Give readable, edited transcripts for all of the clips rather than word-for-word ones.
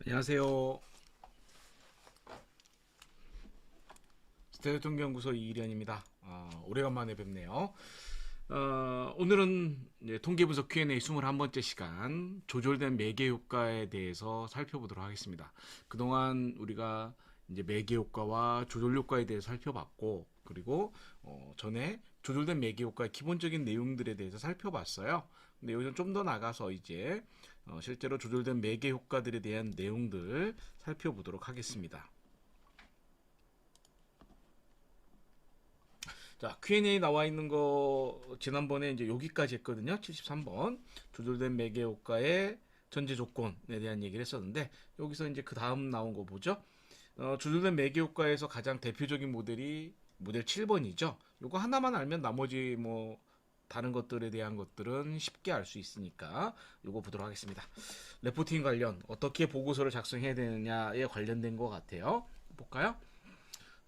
안녕하세요. 스테레오통계연구소 이일현입니다. 오래간만에 뵙네요. 오늘은 통계 분석 Q&A 21번째 시간 조절된 매개 효과에 대해서 살펴보도록 하겠습니다. 그동안 우리가 이제 매개 효과와 조절 효과에 대해서 살펴봤고, 그리고 전에 조절된 매개 효과의 기본적인 내용들에 대해서 살펴봤어요. 근데 여기서 좀 더 나가서 이제 실제로 조절된 매개 효과들에 대한 내용들 살펴보도록 하겠습니다. 자, Q&A 나와 있는 거 지난번에 이제 여기까지 했거든요. 73번 조절된 매개 효과의 전제 조건에 대한 얘기를 했었는데, 여기서 이제 그 다음 나온 거 보죠. 조절된 매개 효과에서 가장 대표적인 모델이 모델 7번이죠. 요거 하나만 알면 나머지 뭐 다른 것들에 대한 것들은 쉽게 알 수 있으니까 요거 보도록 하겠습니다. 레포팅 관련 어떻게 보고서를 작성해야 되느냐에 관련된 것 같아요. 볼까요?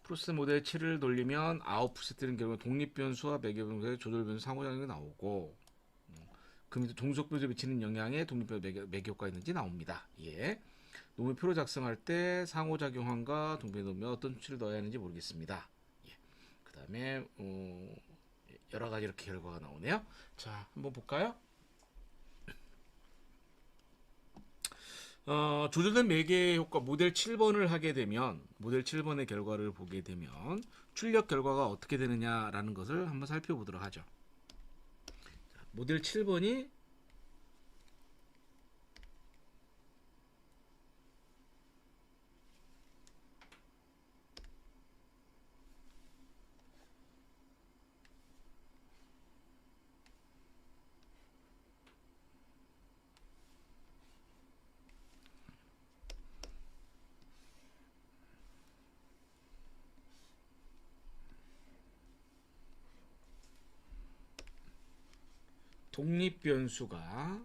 프로세스 모델 7을 돌리면 아웃풋세트는 결국 독립변수와 매개변수의 조절변수 상호작용이 나오고, 그 밑에 종속변수에 미치는 영향에 독립변수 매개효과가 있는지 나옵니다. 예. 노무표로 작성할 때 상호작용함과 동변수에 어떤 수치를 넣어야 하는지 모르겠습니다. 예. 그 다음에 여러 가지 이렇게 결과가 나오네요. 자, 한번 볼까요? 조절된 매개 효과 모델 7번을 하게 되면, 모델 7번의 결과를 보게 되면 출력 결과가 어떻게 되느냐라는 것을 한번 살펴보도록 하죠. 자, 모델 7번이 독립 변수가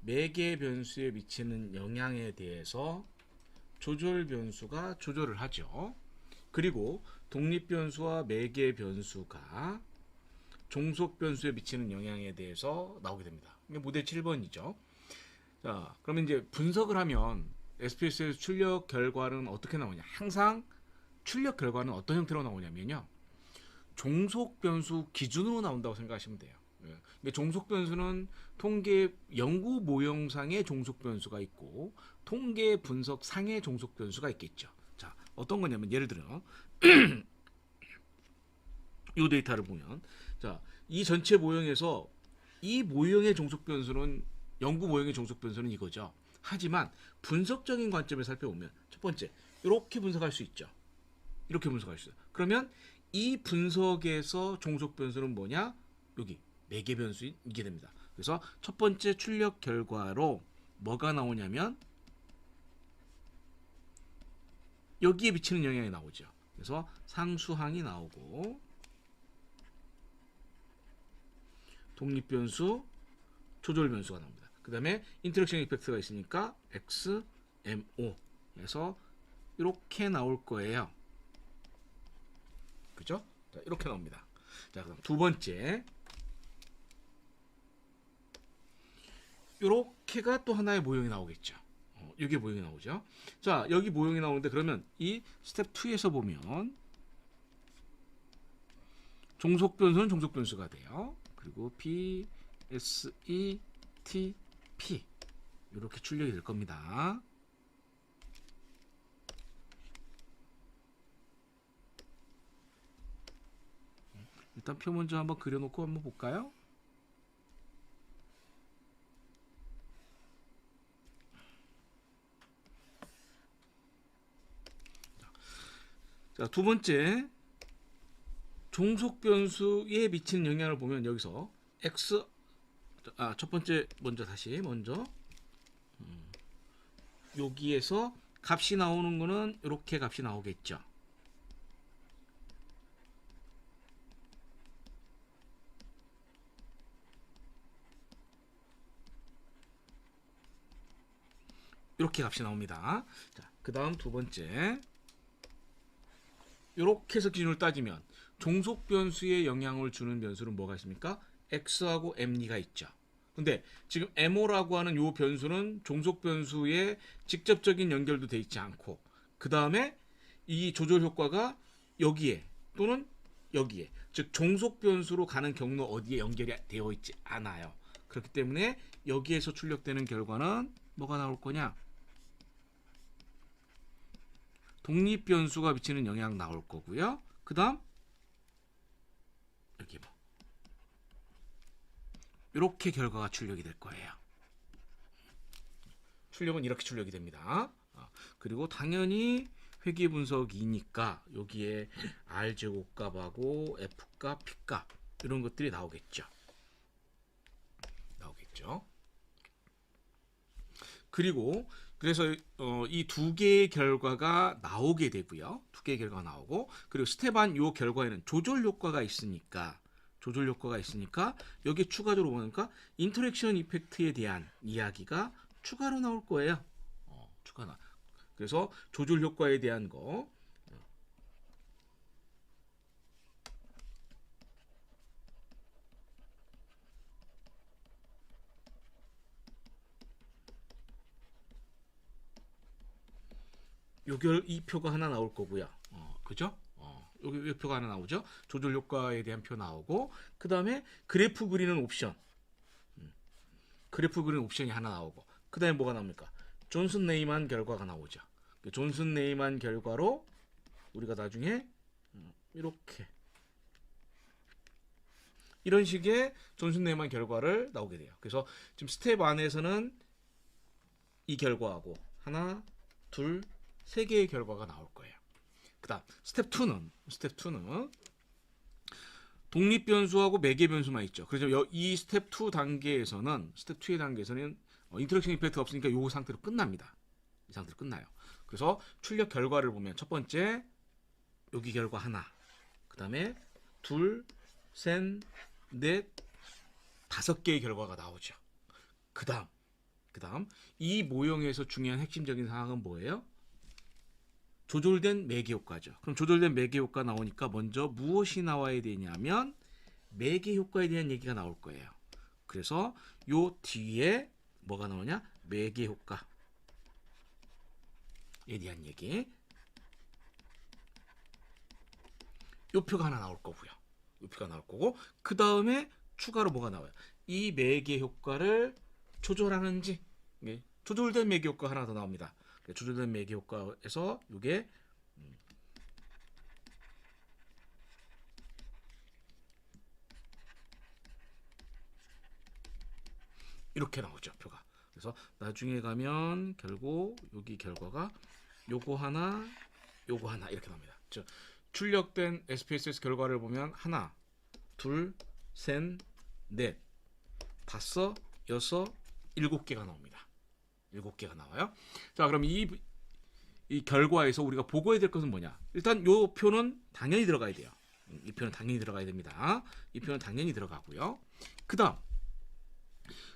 매개 변수에 미치는 영향에 대해서 조절 변수가 조절을 하죠. 그리고 독립 변수와 매개 변수가 종속 변수에 미치는 영향에 대해서 나오게 됩니다. 이게 모델 7번이죠. 자, 그러면 이제 분석을 하면 SPSS 출력 결과는 어떻게 나오냐? 항상 출력 결과는 어떤 형태로 나오냐면요. 종속 변수 기준으로 나온다고 생각하시면 돼요. 종속 변수는 통계 연구 모형상의 종속 변수가 있고 통계 분석 상의 종속 변수가 있겠죠. 자, 어떤 거냐면 예를 들어 이 데이터를 보면, 자, 이 전체 모형에서 이 모형의 종속 변수는, 연구 모형의 종속 변수는 이거죠. 하지만 분석적인 관점에서 살펴보면 첫 번째 이렇게 분석할 수 있죠. 이렇게 분석할 수 있어요. 그러면 이 분석에서 종속 변수는 뭐냐? 여기 매개 변수인 이게 됩니다. 그래서 첫 번째 출력 결과로 뭐가 나오냐면 여기에 미치는 영향이 나오죠. 그래서 상수항이 나오고 독립 변수, 조절 변수가 나옵니다. 그 다음에 인터랙션 이펙트가 있으니까 X, M, O 해서 이렇게 나올 거예요. 그죠? 자, 이렇게 나옵니다. 자, 그럼 두 번째, 이렇게가 또 하나의 모형이 나오겠죠. 이게 모형이 나오죠. 자, 여기 모형이 나오는데, 그러면 이 스텝 2에서 보면 종속 변수는 종속 변수가 돼요. 그리고 P, S, E, T, P 이렇게 출력이 될 겁니다. 일단 표 먼저 한번 그려놓고 한번 볼까요? 자, 두 번째 종속 변수에 미치는 영향을 보면 여기서 X, 첫 번째 먼저 여기에서 값이 나오는 거는 이렇게 값이 나오겠죠. 이렇게 값이 나옵니다. 자, 그 다음 두 번째, 이렇게 해서 기준을 따지면 종속 변수에 영향을 주는 변수는 뭐가 있습니까? X하고 M리가 있죠. 근데 지금 MO라고 하는 요 변수는 종속 변수에 직접적인 연결도 돼 있지 않고, 그 다음에 이 조절 효과가 여기에 또는 여기에, 즉 종속 변수로 가는 경로 어디에 연결이 되어 있지 않아요. 그렇기 때문에 여기에서 출력되는 결과는 뭐가 나올 거냐? 독립 변수가 미치는 영향 나올 거고요. 그 다음 여기 뭐 이렇게 결과가 출력이 될 거예요. 출력은 이렇게 출력이 됩니다. 그리고 당연히 회귀 분석이니까 여기에 R 제곱값하고 F 값, P 값 이런 것들이 나오겠죠. 그리고 그래서 이 두 개의 결과가 나오게 되고요. 두 개의 결과가 나오고, 그리고 스텝 1 요 결과에는 조절 효과가 있으니까 여기 추가적으로 보니까 인터랙션 이펙트에 대한 이야기가 추가로 나올 거예요. 추가나. 그래서 조절 효과에 대한 거. 이 표가 하나 나올 거고요. 그죠? 여기 표가 하나 나오죠. 조절 효과에 대한 표 나오고, 그 다음에 그래프 그리는 옵션. 그래프 그리는 옵션이 하나 나오고, 그 다음에 뭐가 나옵니까? 존슨 네이만 결과가 나오죠. 존슨 네이만 결과로 우리가 나중에 이렇게 이런 식의 존슨 네이만 결과를 나오게 돼요. 그래서 지금 스텝 1에서는 이 결과하고 하나, 둘, 세 개의 결과가 나올 거예요. 그다음 스텝 2는 독립 변수하고 매개 변수만 있죠. 그래서 이 스텝 2 단계에서는 인터랙션 이펙트가 없으니까 이 상태로 끝납니다. 이 상태로 끝나요. 그래서 출력 결과를 보면 첫 번째 여기 결과 하나, 그 다음에 둘, 셋, 넷, 5개의 결과가 나오죠. 그 다음 이 모형에서 중요한 핵심적인 사항은 뭐예요? 조절된 매개 효과죠. 그럼 조절된 매개 효과 나오니까 먼저 무엇이 나와야 되냐면 매개 효과에 대한 얘기가 나올 거예요. 그래서 요 뒤에 뭐가 나오냐? 매개 효과에 대한 얘기. 요 표가 하나 나올 거고요. 요 표가 나올 거고, 그 다음에 추가로 뭐가 나와요? 이 매개 효과를 조절하는지, 조절된 매개 효과 하나 더 나옵니다. 조절된 매개 효과에서 이게 이렇게 나오죠, 표가. 그래서 나중에 가면 결국 여기 결과가 요거 하나 이렇게 나옵니다. 즉 출력된 SPSS 결과를 보면 하나, 둘, 셋, 넷, 5, 6, 7개가 나옵니다. 7개가 나와요. 자, 그럼 이 결과에서 우리가 보고해야 될 것은 뭐냐? 일단 이 표는 당연히 들어가야 돼요. 이 표는 당연히 들어가야 됩니다. 이 표는 당연히 들어가고요. 그 다음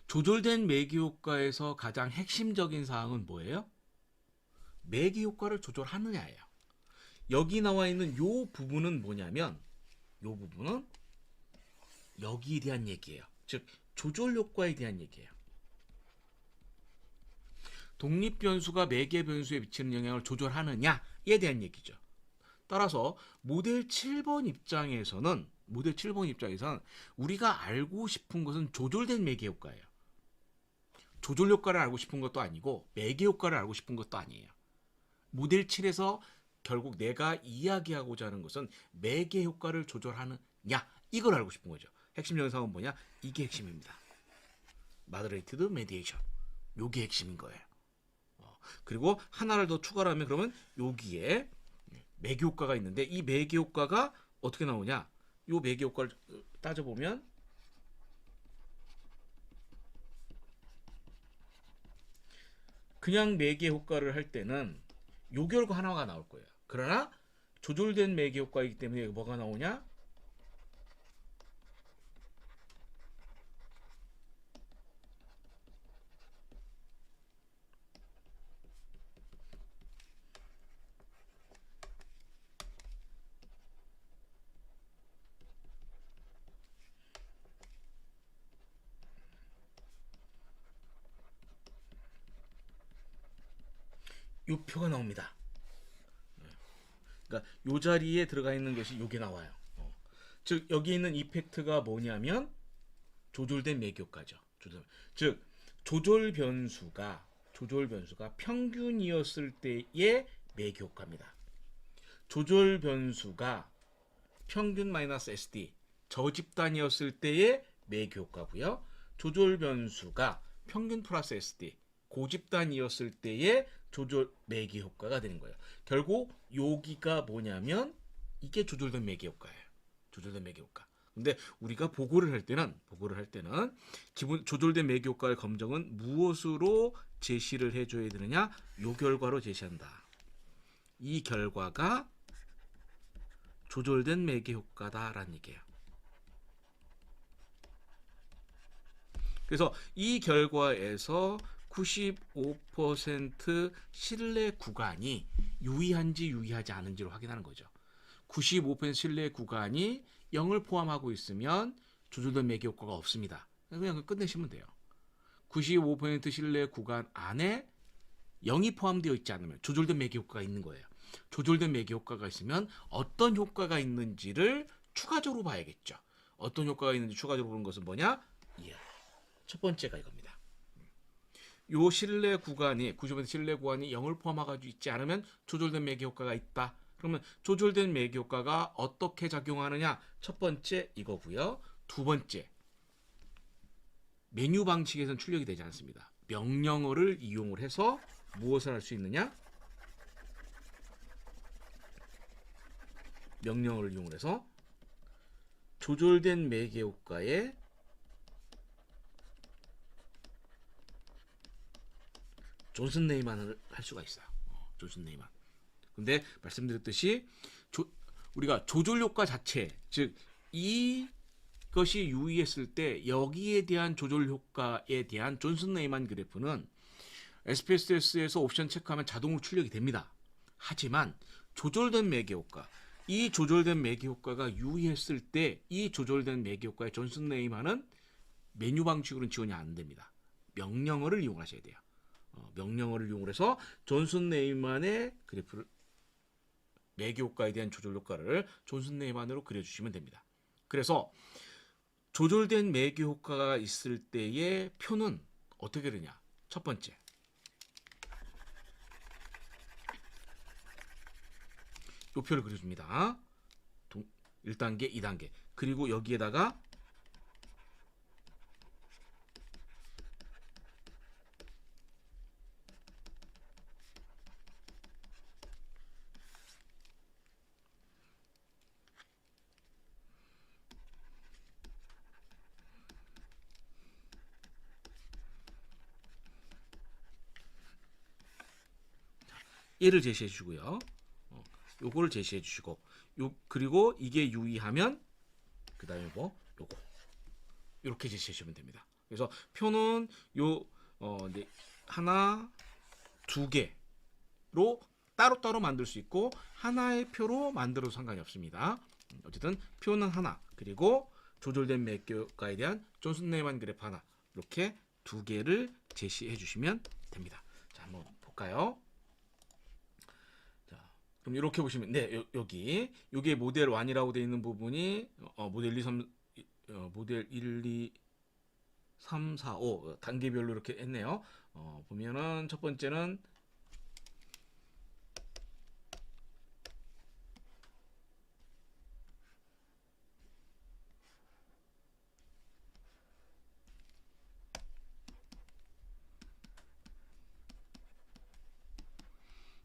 조절된 매개 효과에서 가장 핵심적인 사항은 뭐예요? 매개 효과를 조절하느냐예요. 여기 나와 있는 이 부분은 뭐냐면, 이 부분은 여기에 대한 얘기예요. 즉 조절 효과에 대한 얘기예요. 독립 변수가 매개 변수에 미치는 영향을 조절하느냐에 대한 얘기죠. 따라서 모델 7번 입장에서는 우리가 알고 싶은 것은 조절된 매개 효과예요. 조절 효과를 알고 싶은 것도 아니고 매개 효과를 알고 싶은 것도 아니에요. 모델 7에서 결국 내가 이야기하고자 하는 것은 매개 효과를 조절하느냐, 이걸 알고 싶은 거죠. 핵심 영상은 뭐냐? 이게 핵심입니다. 마더레이티드 메디에이션. 요게 핵심인 거예요. 그리고 하나를 더 추가를 하면 그러면 여기에 매개 효과가 있는데, 이 매개 효과가 어떻게 나오냐? 요 매개 효과를 따져보면 그냥 매개 효과를 할 때는 요 결과 하나가 나올 거예요. 그러나 조절된 매개 효과이기 때문에 뭐가 나오냐? 요 표가 나옵니다. 그러니까 요 자리에 들어가 있는 것이 요게 나와요. 즉 여기 있는 이펙트가 뭐냐면 조절된 매기효과죠. 즉 조절 변수가 평균이었을 때의 매기효과입니다. 조절 변수가 평균 마이너스 SD 저집단이었을 때의 매기효과고요. 조절 변수가 평균 플러스 SD 고집단이었을 때의 조절 매기효과가 되는 거예요. 결국 여기가 뭐냐면 이게 조절된 매기효과예요. 조절된 매기효과. 근데 우리가 보고를 할 때는 기본 조절된 매기효과의 검정은 무엇으로 제시를 해줘야 되느냐? 요 결과로 제시한다. 이 결과가 조절된 매기효과다라는 얘기예요. 그래서 이 결과에서 95% 신뢰 구간이 유의한지 유의하지 않은지를 확인하는 거죠. 95% 신뢰 구간이 0을 포함하고 있으면 조절된 매기효과가 없습니다. 그냥 끝내시면 돼요. 95% 신뢰 구간 안에 0이 포함되어 있지 않으면 조절된 매기효과가 있는 거예요. 조절된 매기효과가 있으면 어떤 효과가 있는지를 추가적으로 봐야겠죠. 어떤 효과가 있는지 추가적으로 보는 것은 뭐냐? 첫 번째가 이겁니다. 요 신뢰 구간이 90% 신뢰 구간이 0을 포함하고 있지 않으면 조절된 매기효과가 있다. 그러면 조절된 매기효과가 어떻게 작용하느냐? 첫 번째 이거고요. 두 번째, 메뉴 방식에서는 출력이 되지 않습니다. 명령어를 이용을 해서 무엇을 할 수 있느냐? 명령어를 이용해서 조절된 매개효과에 존슨 네이만을 할 수가 있어요. 존슨 네이만. 근데 말씀드렸듯이 우리가 조절 효과 자체, 즉 이것이 유의했을 때 여기에 대한 조절 효과에 대한 존슨 네이만 그래프는 SPSS에서 옵션 체크하면 자동으로 출력이 됩니다. 하지만 조절된 매개효과, 이 조절된 매개효과가 유의했을 때 이 조절된 매개효과의 존슨 네이만은 메뉴 방식으로는 지원이 안 됩니다. 명령어를 이용하셔야 돼요. 명령어를 이용해서 존슨 네이만의 그래프를 매개효과에 대한 조절 효과를 존슨 네이만으로 그려주시면 됩니다. 그래서 조절된 매개효과가 있을 때의 표는 어떻게 그리냐? 첫 번째, '요 표를 그려줍니다. 1단계, 2단계. 그리고 여기에다가 얘를 제시해 주고요. 요거를 제시해 주시고, 그리고 이게 유의하면 그 다음에 요거 이렇게 제시해 주시면 됩니다. 그래서 표는 하나, 두 개로 따로따로 만들 수 있고 하나의 표로 만들어도 상관이 없습니다. 어쨌든 표는 하나, 그리고 조절된 매개효과에 대한 존슨 네이만 그래프 하나, 이렇게 두 개를 제시해 주시면 됩니다. 자, 한번 볼까요? 그럼 이렇게 보시면 여기 요게 모델 1이라고 되어 있는 부분이 모델 1, 2, 3, 4, 5 단계별로 이렇게 했네요. 보면은 첫 번째는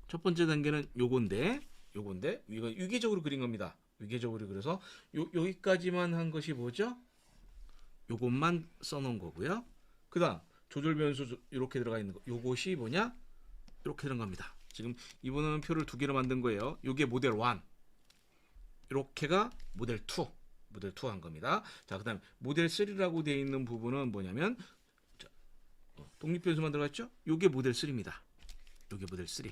첫 번째 단계는 요건데 이거 유기적으로 그린 겁니다. 유기적으로 그려서 여기까지만 한 것이 뭐죠? 요것만 써놓은 거고요. 그다음 조절 변수 이렇게 들어가 있는 거, 요것이 뭐냐? 이렇게 되는 겁니다. 지금 이번에는 표를 두 개로 만든 거예요. 요게 모델 1, 이렇게가 모델 2 한 겁니다. 자, 그다음 모델 3라고 되어 있는 부분은 뭐냐면 독립 변수만 들어갔죠? 요게 모델 3입니다. 요게 모델 3.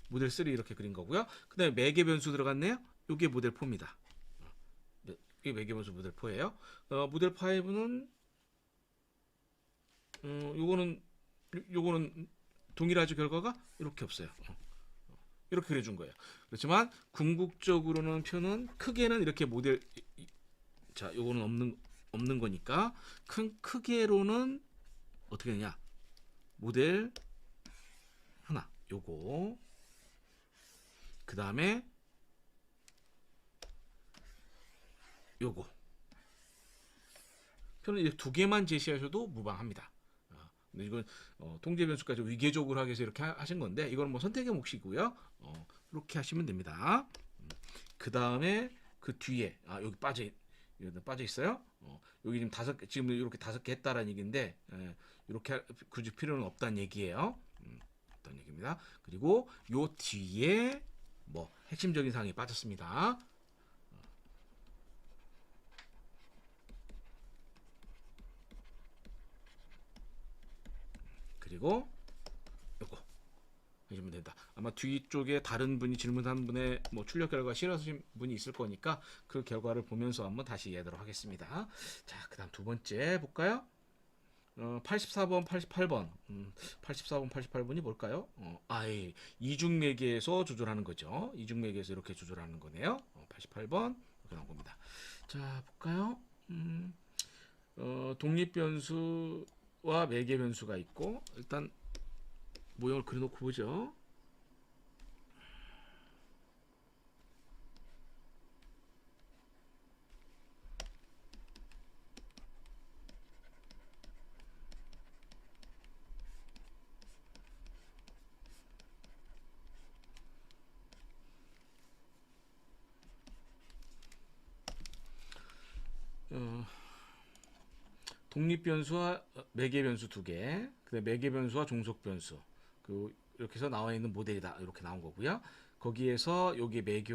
모델 3 이렇게 그린 거고요. 그 다음에 매개 변수 들어갔네요. 이게 모델 4입니다. 이게 매개 변수 모델 4예요. 모델 5는 요거는 동일하죠 결과가? 이렇게 없어요. 이렇게 그려준 거예요. 그렇지만 궁극적으로는 표는 크게는 이렇게 모델 자 요거는 없는 거니까 큰 크게로는 어떻게 되냐 모델 하나 요거 그 다음에 요거 표는 이렇게 두 개만 제시하셔도 무방합니다. 근데 이건 통제 변수까지 위계적으로 하기 위해서 이렇게 하신 건데 이건 뭐 선택의 몫이고요. 이렇게 하시면 됩니다. 그 다음에 그 뒤에 여기 빠져 있어요. 여기 지금 이렇게 5개 했다라는 얘기인데 이렇게 굳이 필요는 없다는 얘기예요. 없다는 얘기입니다. 그리고 요 뒤에 뭐 핵심적인 사항이 빠졌습니다. 그리고 요거 해주면 된다. 아마 뒤쪽에 다른 분이 질문한 분의 뭐 출력 결과 실으신 분이 있을 거니까 그 결과를 보면서 한번 다시 이해하도록 하겠습니다. 자, 그다음 두 번째 볼까요? 84번, 88번. 84번, 88번이 뭘까요? 예. 이중 매개에서 조절하는 거죠. 이중 매개에서 이렇게 조절하는 거네요. 88번 이렇게 나온 겁니다. 자, 볼까요? 독립 변수와 매개 변수가 있고 일단 모형을 그려놓고 보죠. 독립 변수와 매개 변수 두 개, 그 매개 변수와 종속 변수, 이렇게 해서 나와 있는 모델이다 이렇게 나온 거고요. 거기에서 여기 매개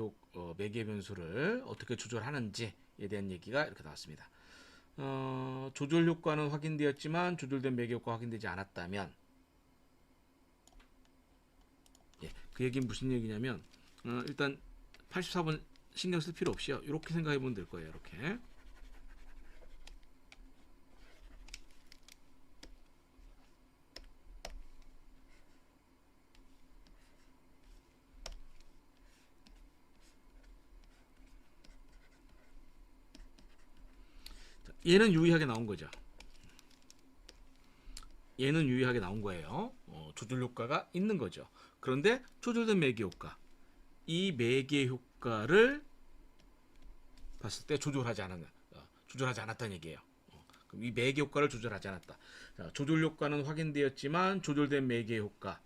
변수를 어떻게 조절하는지에 대한 얘기가 이렇게 나왔습니다. 조절 효과는 확인되었지만 조절된 매개 효과 확인되지 않았다면, 그 얘기는 무슨 얘기냐면 일단 84번 신경 쓸 필요 없이요. 이렇게 생각해 보면 될 거예요. 이렇게. 얘는 유의하게 나온 거죠. 얘는 유의하게 나온 거예요. 조절 효과가 있는 거죠. 그런데 조절된 매개 효과, 이 매개 효과를 봤을 때 조절하지 않았다는 얘기예요. 그럼 이 매개 효과를 조절하지 않았다. 자, 조절 효과는 확인되었지만 조절된 매개 효과,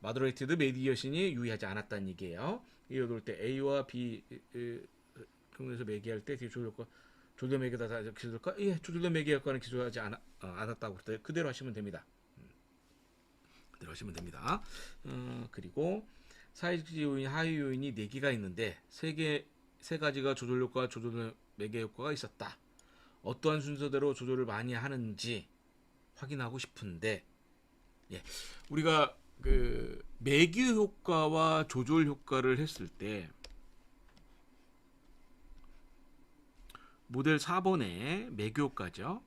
마더레이티드 메디어신이 유의하지 않았다는 얘기예요. 이럴 때 A와 B 경로에서 매개할 때 조절 효과 조절된 매개다 기술할까? 예, 조절된 매개 효과는 기술하지 않았다고 그대로 하시면 됩니다. 그대로 하시면 됩니다. 그리고 사이즈 요인, 하위 요인이 4개가 있는데 세 가지가 조절 효과, 조절 매개 효과가 있었다. 어떠한 순서대로 조절을 많이 하는지 확인하고 싶은데, 우리가 그 매개 효과와 조절 효과를 했을 때 모델 4번에 매개 효과죠.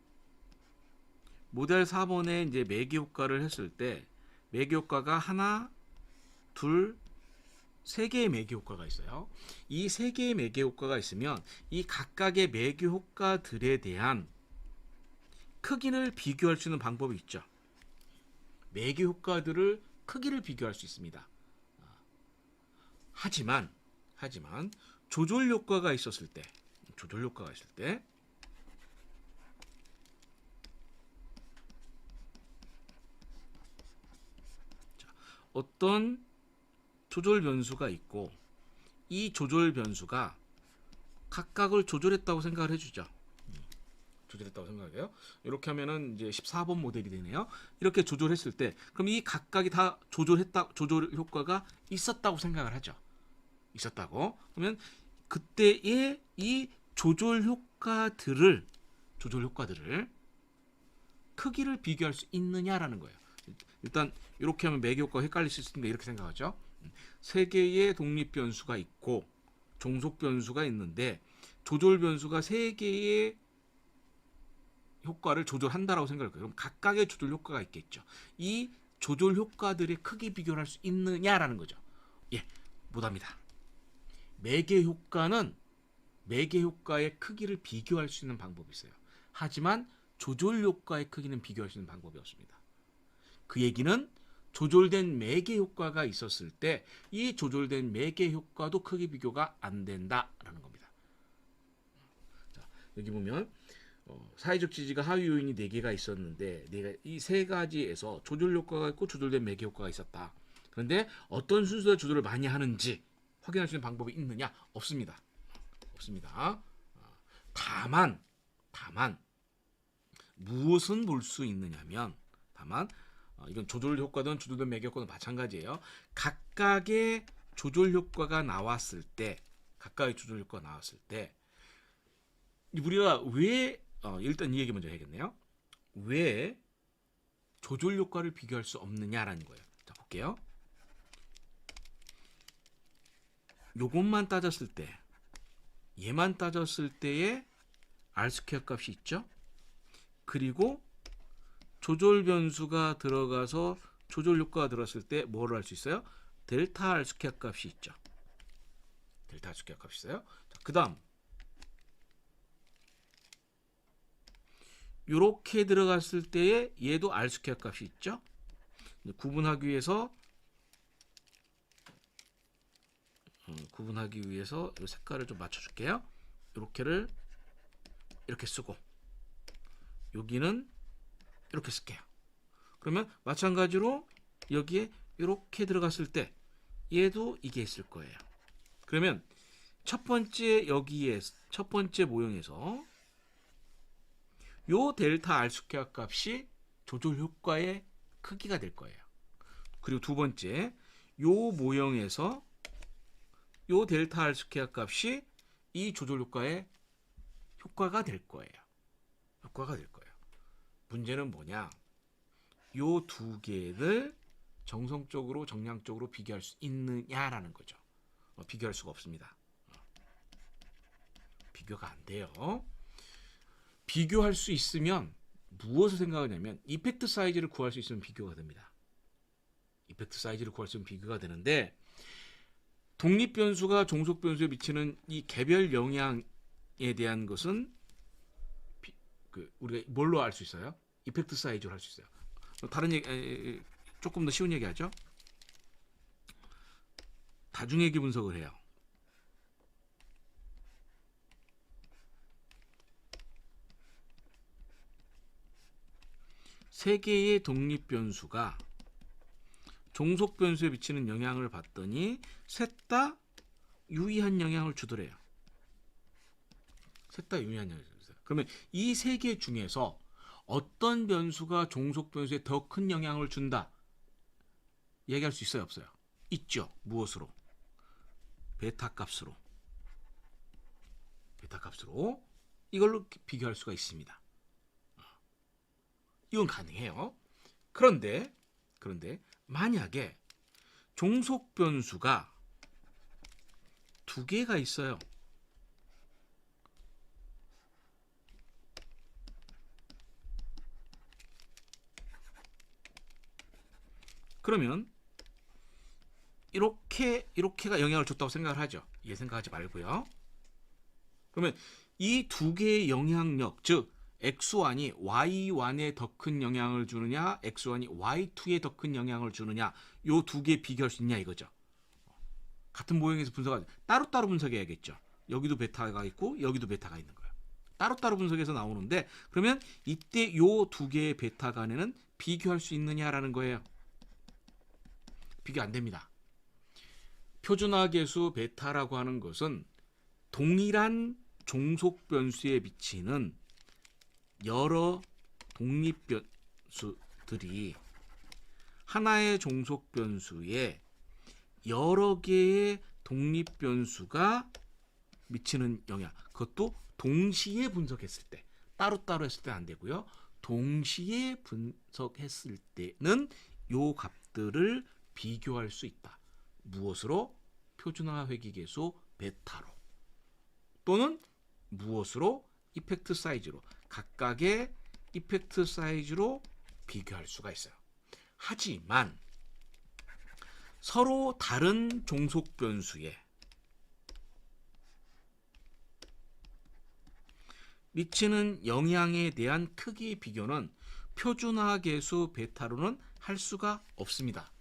모델 4번에 이제 매개 효과를 했을 때 매개 효과가 하나, 둘, 3개의 매개 효과가 있어요. 이 3개의 매개 효과가 있으면 이 각각의 매개 효과들에 대한 크기를 비교할 수 있는 방법이 있죠. 매개 효과들을 크기를 비교할 수 있습니다. 하지만 조절 효과가 있을 때 어떤 조절 변수가 있고 이 조절 변수가 각각을 조절했다고 생각을 해주죠. 조절했다고 생각해요. 이렇게 하면은 이제 14번 모델이 되네요. 이렇게 조절했을 때 그럼 이 각각이 다 조절 효과가 있었다고 생각을 하죠. 있었다고. 그러면 그때의 이 조절 효과들을 크기를 비교할 수 있느냐라는 거예요. 일단 이렇게 하면 매개 효과가 헷갈릴 수 있으니까 이렇게 생각하죠. 3개의 독립 변수가 있고 종속 변수가 있는데 조절 변수가 3개의 효과를 조절한다라고 생각할 거예요. 그럼 각각의 조절 효과가 있겠죠. 이 조절 효과들의 크기 비교를 할 수 있느냐라는 거죠. 예, 못합니다. 매개 효과는 매개 효과의 크기를 비교할 수 있는 방법이 있어요. 하지만 조절 효과의 크기는 비교할 수 있는 방법이 없습니다. 그 얘기는 조절된 매개 효과가 있었을 때 이 조절된 매개 효과도 크기 비교가 안 된다라는 겁니다. 자, 여기 보면 사회적 지지가 하위 요인이 4개가 있었는데 이 3가지에서 조절 효과가 있고 조절된 매개 효과가 있었다. 그런데 어떤 순서에 조절을 많이 하는지 확인할 수 있는 방법이 있느냐? 없습니다. 없습니다. 다만 무엇은 볼 수 있느냐면 이건 조절 효과든 조절된 매개 효과든 마찬가지예요. 각각의 조절 효과가 나왔을 때 우리가 왜 일단 이 얘기 먼저 해야겠네요. 왜 조절 효과를 비교할 수 없느냐라는 거예요. 자, 볼게요. 요것만 따졌을 때, 얘만 따졌을 때의 R 스퀘어 값이 있죠. 그리고 조절 변수가 들어가서 조절 효과가 들었을 때 뭐를 할 수 있어요? 델타 R 스퀘어 값이 있죠. 델타 R 스퀘어 값이 있어요. 그 다음 요렇게 들어갔을 때에 얘도 R 스퀘어 값이 있죠. 구분하기 위해서 이 색깔을 좀 맞춰줄게요. 요렇게를 이렇게 쓰고 여기는 이렇게 쓸게요. 그러면 마찬가지로 여기에 이렇게 들어갔을 때 얘도 이게 있을 거예요. 그러면 첫 번째 모형에서 요 델타 R 스퀘어 값이 조절 효과의 크기가 될 거예요. 그리고 두 번째 요 모형에서 요 델타 R 스퀘어 값이 이 조절 효과의 효과가 될 거예요. 문제는 뭐냐? 요 두 개를 정성적으로 정량적으로 비교할 수 있느냐라는 거죠. 비교할 수가 없습니다. 비교가 안 돼요. 비교할 수 있으면 무엇을 생각하냐면 이펙트 사이즈를 구할 수 있으면 비교가 됩니다. 이펙트 사이즈를 구할 수 있으면 비교가 되는데 독립 변수가 종속 변수에 미치는 이 개별 영향에 대한 것은 우리가 뭘로 알 수 있어요? 이펙트 사이즈로 할 수 있어요. 다른 얘기, 조금 더 쉬운 얘기 하죠. 다중회귀 분석을 해요. 세 개의 독립 변수가 종속 변수에 미치는 영향을 봤더니 셋 다 유의한 영향을 주더래요. 그러면 이 세 개 중에서 어떤 변수가 종속 변수에 더 큰 영향을 준다? 얘기할 수 있어요, 없어요? 있죠. 무엇으로? 베타 값으로. 이걸로 비교할 수가 있습니다. 이건 가능해요. 그런데 만약에 종속 변수가 두 개가 있어요. 그러면 이렇게가 영향을 줬다고 생각을 하죠. 얘 생각하지 말고요. 그러면 이 두 개의 영향력, 즉 X1이 Y1에 더 큰 영향을 주느냐, X1이 Y2에 더 큰 영향을 주느냐, 요 두 개 비교할 수 있냐 이거죠. 같은 모형에서 분석하지 따로따로 분석해야겠죠. 여기도 베타가 있고 여기도 베타가 있는 거예요. 따로따로 분석해서 나오는데 그러면 이때 요 두 개의 베타 간에는 비교할 수 있느냐라는 거예요. 비교 안 됩니다. 표준화 계수 베타라고 하는 것은 동일한 종속 변수에 미치는 여러 독립 변수들이 하나의 종속 변수에 여러 개의 독립 변수가 미치는 영향, 그것도 동시에 분석했을 때, 따로따로 했을 때 안 되고요. 동시에 분석했을 때는 요 값들을 비교할 수 있다. 무엇으로? 표준화 회귀계수 베타로. 또는 무엇으로? 이펙트 사이즈로. 각각의 이펙트 사이즈로 비교할 수가 있어요. 하지만 서로 다른 종속 변수에 미치는 영향에 대한 크기의 비교는 표준화 계수 베타로는 할 수가 없습니다.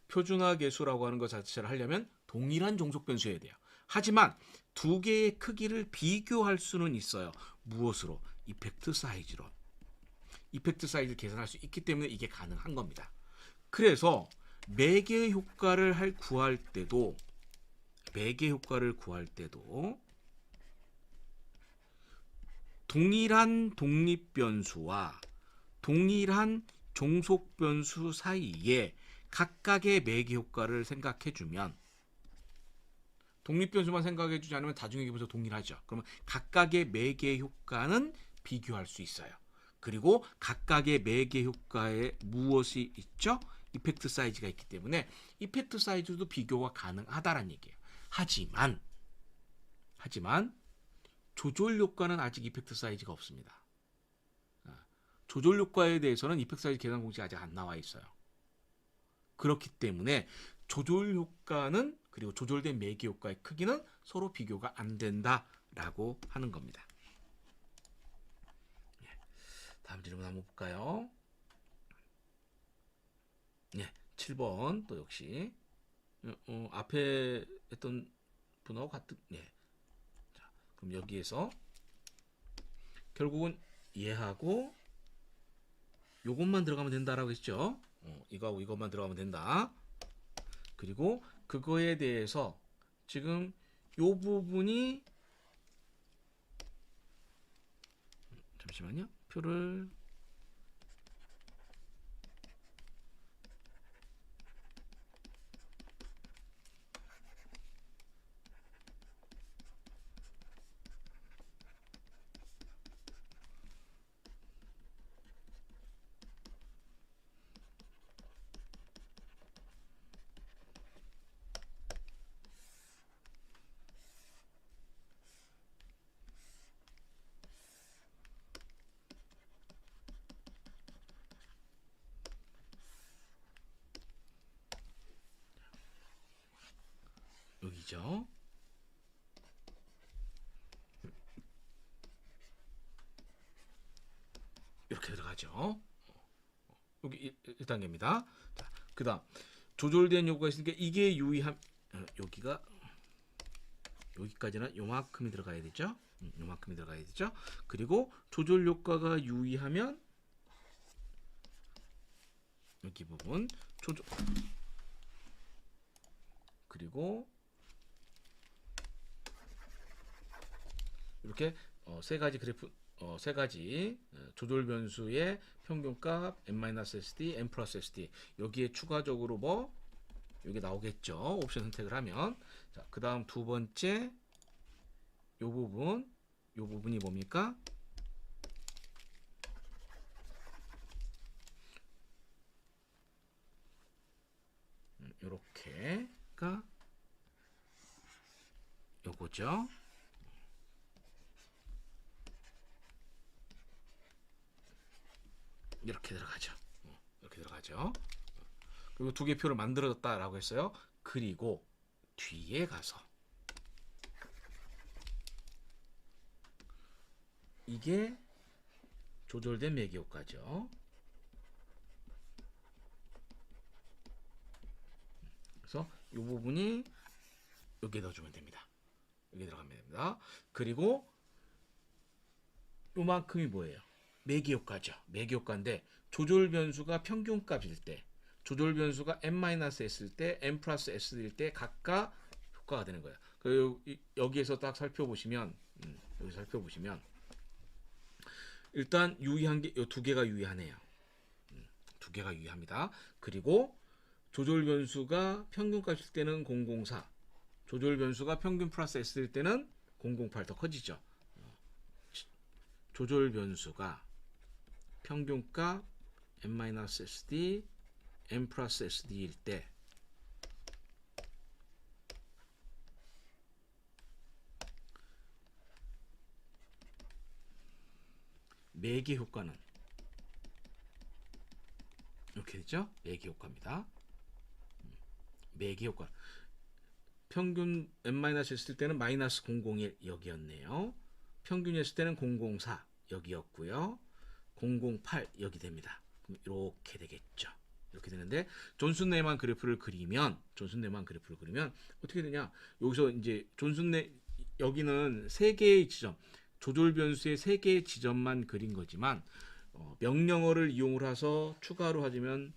표준화 계수라고 하는 것 자체를 하려면 동일한 종속 변수여야 돼요. 하지만 두 개의 크기를 비교할 수는 있어요. 무엇으로? 이펙트 사이즈로. 이펙트 사이즈를 계산할 수 있기 때문에 이게 가능한 겁니다. 그래서 매개 효과를 구할 때도 동일한 독립 변수와 동일한 종속 변수 사이에 각각의 매개 효과를 생각해 주면, 독립 변수만 생각해 주지 않으면 다중의 기분에서 동일하죠. 그러면 각각의 매개 효과는 비교할 수 있어요. 그리고 각각의 매개 효과에 무엇이 있죠? 이펙트 사이즈가 있기 때문에 이펙트 사이즈도 비교가 가능하다는 얘기예요. 하지만 조절 효과는 아직 이펙트 사이즈가 없습니다. 조절 효과에 대해서는 이펙트 사이즈 계산 공식이 아직 안 나와 있어요. 그렇기 때문에 조절 효과는, 그리고 조절된 매개 효과의 크기는 서로 비교가 안 된다라고 하는 겁니다. 다음 질문 한번 볼까요? 7번 또 역시 앞에 했던 분하고 같은. 자, 그럼 여기에서 결국은 얘하고 요것만 들어가면 된다라고 했죠. 이거하고 이것만 들어가면 된다. 그리고 그거에 대해서 지금 요 부분이, 잠시만요. 표를 여기죠. 이렇게 들어가죠. 여기 1단계입니다. 자, 그다음 조절된 요구가 있으니까 이게 유의함, 여기가 여기까지는 요만큼이 들어가야 되죠. 요만큼이 들어가야 되죠. 그리고 조절 효과가 유의하면 여기 부분 조절, 그리고 이렇게 세 가지 그래프, 세 가지 조절 변수의 평균값 n-sd, n 플러스 sd, 여기에 추가적으로 뭐 여기 나오겠죠. 옵션 선택을 하면. 자, 그 다음 두 번째 요 부분이 뭡니까? 요렇게가 요거죠. 이렇게 들어가죠. 이렇게 들어가죠. 그리고 두 개 표를 만들어졌다라고 했어요. 그리고 뒤에 가서 이게 조절된 매개 효과죠. 그래서 이 부분이 여기에 넣어주면 됩니다. 여기 들어가면 됩니다. 그리고 요만큼이 뭐예요? 매개 효과죠. 매개 효과인데 조절 변수가 평균값일 때, 조절 변수가 n-s일 때, n 플러스 s일 때 각각 효과가 되는 거예요. 그리고 여기에서 딱 살펴보시면, 여기 살펴보시면 일단 유의한 게 이 두 개가 유의하네요. 두 개가 유의합니다. 그리고 조절 변수가 평균값일 때는 004, 조절 변수가 평균 플러스 s일 때는 008, 더 커지죠. 조절 변수가 평균값 n-sd, n 플러스 sd일 때 매개 효과는 이렇게 되죠. 매개 효과입니다. 매개 효과. 평균 n-였을 때는 마이너스 001 여기였네요. 평균이었을 때는 004 여기였고요. 008 여기 됩니다. 그럼 이렇게 되겠죠. 이렇게 되는데 존슨 네만 그래프를 그리면 어떻게 되냐? 여기서 이제 여기는 세 개의 지점, 조절 변수의 세 개의 지점만 그린 거지만 명령어를 이용을 해서 추가로 하자면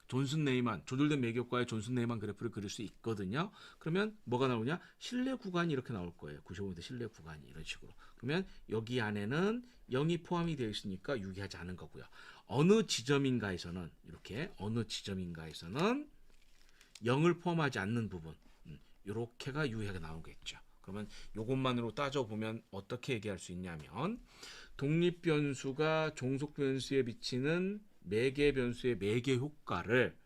존슨 네이만, 조절된 매개 효과의 존슨 네이만 그래프를 그릴 수 있거든요. 그러면 뭐가 나오냐? 신뢰 구간이 이렇게 나올 거예요. 95m 신뢰 구간이 이런 식으로. 그러면 여기 안에는 0이 포함이 되어 있으니까 유기하지 않은 거고요. 어느 지점인가에서는 이렇게 어느 지점인가에서는 0을 포함하지 않는 부분 이렇게가 유의하게 나오겠죠. 그러면 이것만으로 따져보면 어떻게 얘기할 수 있냐면 독립 변수가 종속 변수에 미치는 매개 변수의 매개 효과를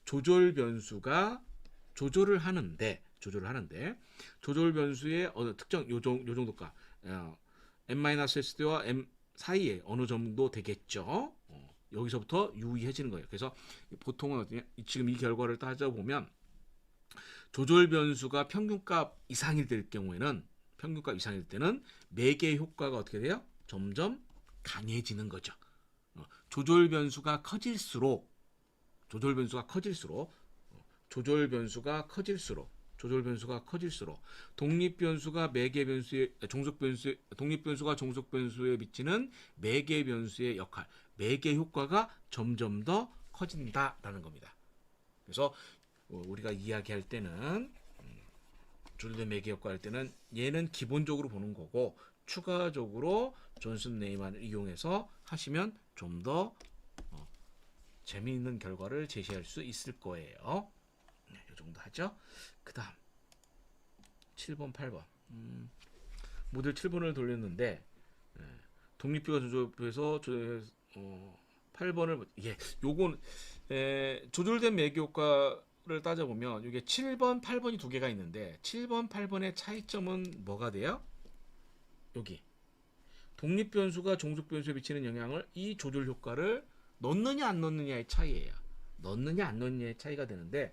조절 변수가 조절을 하는데 조절 변수의 어느 특정 요 정도가 n-s와 m 사이에 어느 정도 되겠죠. 여기서부터 유의해지는 거예요. 그래서 보통은 어떠냐? 지금 이 결과를 따져보면 조절 변수가 평균값 이상이 될 때는 매개 효과가 어떻게 돼요? 점점 강해지는 거죠. 조절 변수가 커질수록 독립 변수가 매개 변수의 독립 변수가 종속 변수에 미치는 매개 변수의 역할, 매개 효과가 점점 더 커진다라는 겁니다. 그래서 우리가 이야기할 때는 조절된 매개 효과 할 때는 얘는 기본적으로 보는 거고 추가적으로 존슨 네이만을 이용해서 하시면 좀 더 재미있는 결과를 제시할 수 있을 거예요. 이 정도 하죠. 그 다음 7번 8번 모델 7번을 돌렸는데 독립비가 조절해서 8번을 요건 조절된 매개 효과를 따져보면 이게 7번 8번이 두 개가 있는데 7번 8번의 차이점은 뭐가 돼요? 여기 독립 변수가 종속 변수에 미치는 영향을 이 조절 효과를 넣느냐 안 넣느냐의 차이예요. 넣느냐 안 넣느냐의 차이가 되는데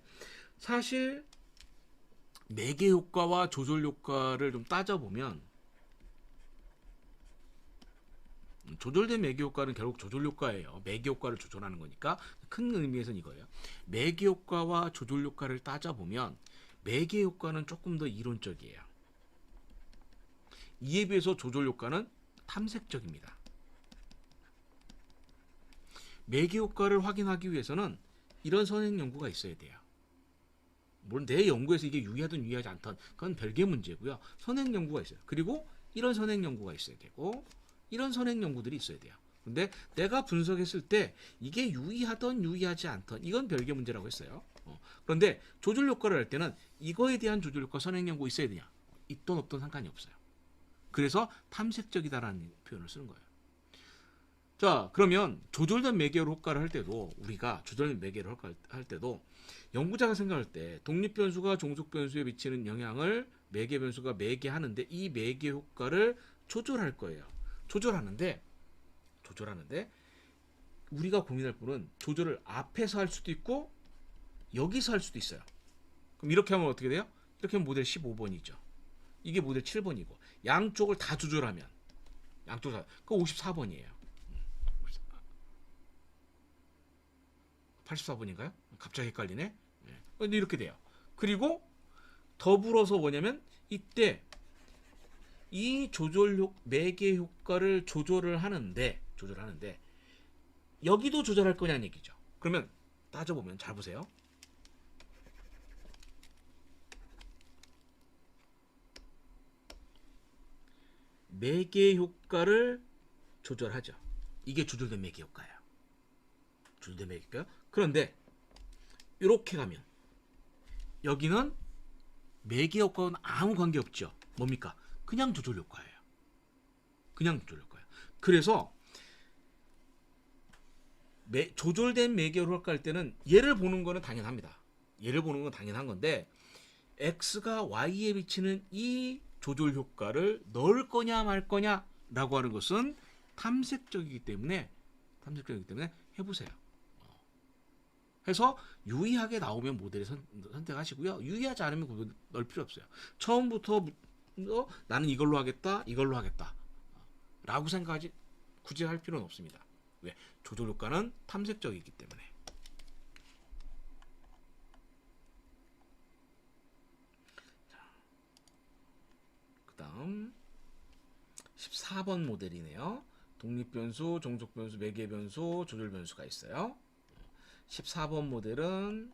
사실 매개 효과와 조절 효과를 좀 따져보면 조절된 매개 효과는 결국 조절 효과예요. 매개 효과를 조절하는 거니까 큰 의미에서는 이거예요. 매개 효과와 조절 효과를 따져보면 매개 효과는 조금 더 이론적이에요. 이에 비해서 조절 효과는 탐색적입니다. 매개 효과를 확인하기 위해서는 이런 선행 연구가 있어야 돼요. 물론 내 연구에서 이게 유의하든 유의하지 않든 그건 별개 문제고요. 선행 연구가 있어요. 그리고 이런 선행 연구가 있어야 되고 이런 선행 연구들이 있어야 돼요. 근데 내가 분석했을 때 이게 유의하든 유의하지 않든 이건 별개 문제라고 했어요. 그런데 조절 효과를 할 때는 이거에 대한 조절 효과 선행 연구 있어야 되냐? 있든 없든 상관이 없어요. 그래서 탐색적이다라는 표현을 쓰는 거예요. 자, 그러면 조절된 매개 효과를 할 때도 우리가 조절된 매개를 할 때도 연구자가 생각할 때 독립 변수가 종속 변수에 미치는 영향을 매개 변수가 매개하는데 이 매개 효과를 조절할 거예요. 조절하는데 우리가 고민할 부분은 조절을 앞에서 할 수도 있고 여기서 할 수도 있어요. 그럼 이렇게 하면 어떻게 돼요? 이렇게 하면 모델 15번이죠. 이게 모델 7번이고 양쪽을 다 조절하면 그 54번이에요. 84번인가요? 갑자기 헷갈리네. 근데 이렇게 돼요. 그리고 더불어서 뭐냐면 이때 이 매개 효과를 조절을 하는데 여기도 조절할 거냐는 얘기죠. 그러면 따져보면 잘 보세요. 매개 효과를 조절하죠. 이게 조절된 매개 효과예요. 조절된 매개 효과요. 그런데 이렇게 가면 여기는 매개 효과는 아무 관계 없죠. 뭡니까? 그냥 조절 효과예요. 그래서 조절된 매개 효과 할 때는 얘를 보는 거는 당연합니다. 얘를 보는 건 당연한 건데 x가 y에 비치는 이 조절 효과를 넣을 거냐 말 거냐라고 하는 것은 탐색적이기 때문에 해보세요. 해서 유의하게 나오면 모델을 선택하시고요. 유의하지 않으면 넣을 필요 없어요. 처음부터 나는 이걸로 하겠다, 이걸로 하겠다 라고 생각하지 굳이 할 필요는 없습니다. 왜? 조절 효과는 탐색적이기 때문에. 그 다음 14번 모델이네요. 독립변수, 종속변수, 매개변수, 조절변수가 있어요. 14번 모델은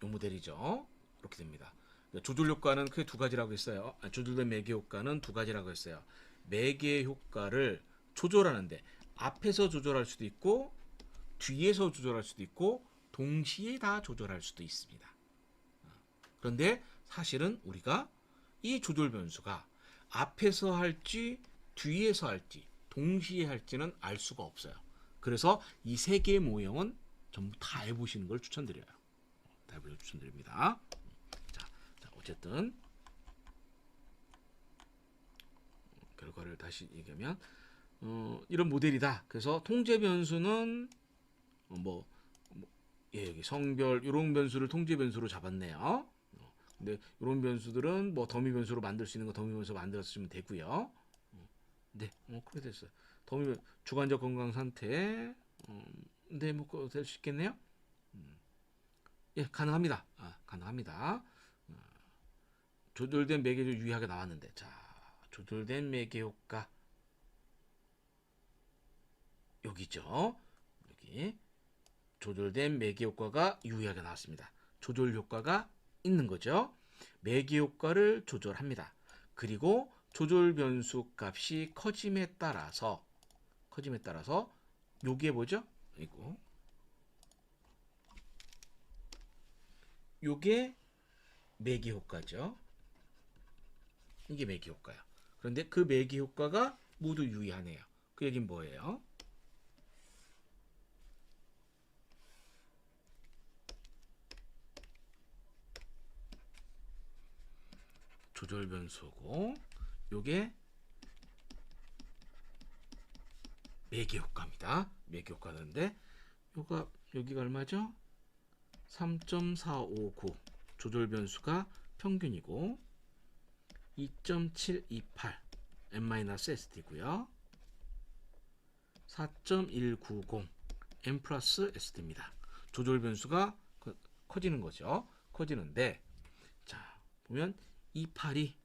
이 모델이죠. 이렇게 됩니다. 조절 효과는 크게 두 가지라고 했어요. 조절된 매개 효과는 두 가지라고 했어요. 매개 효과를 조절하는데 앞에서 조절할 수도 있고 뒤에서 조절할 수도 있고 동시에 다 조절할 수도 있습니다. 그런데 사실은 우리가 이 조절 변수가 앞에서 할지 뒤에서 할지 동시에 할지는 알 수가 없어요. 그래서 이 세 개의 모형은 전부 다 해보시는 걸 추천드려요. 다 해보시는 걸 추천드립니다. 자, 어쨌든 결과를 다시 얘기하면 이런 모델이다. 그래서 통제 변수는 여기 성별 이런 변수를 통제 변수로 잡았네요. 근데 이런 변수들은 뭐 더미 변수로 만들 수 있는 거 더미 변수로 만들어 쓰시면 되고요. 네, 그렇게 됐어요. 더미 주관적 건강 상태, 네, 뭐 될 수 있겠네요. 예, 가능합니다. 가능합니다. 조절된 매개를 유의하게 나왔는데, 자, 조절된 매개 효과 여기죠. 여기 조절된 매개 효과가 유의하게 나왔습니다. 조절 효과가 있는 거죠. 매개 효과를 조절합니다. 그리고 조절 변수 값이 커짐에 따라서 요게 뭐죠? 이거 요게 매개 효과죠. 이게 매개 효과야. 그런데 그 매개 효과가 모두 유의하네요. 그 얘기는 뭐예요? 조절 변수고 요게 매개 효과입니다. 매개 효과인데 여기가 얼마죠? 3.459 조절 변수가 평균이고 2.728 n-sd고요. 4.190 n 플러스 sd입니다. 조절 변수가 커지는 거죠. 커지는데 자 보면 282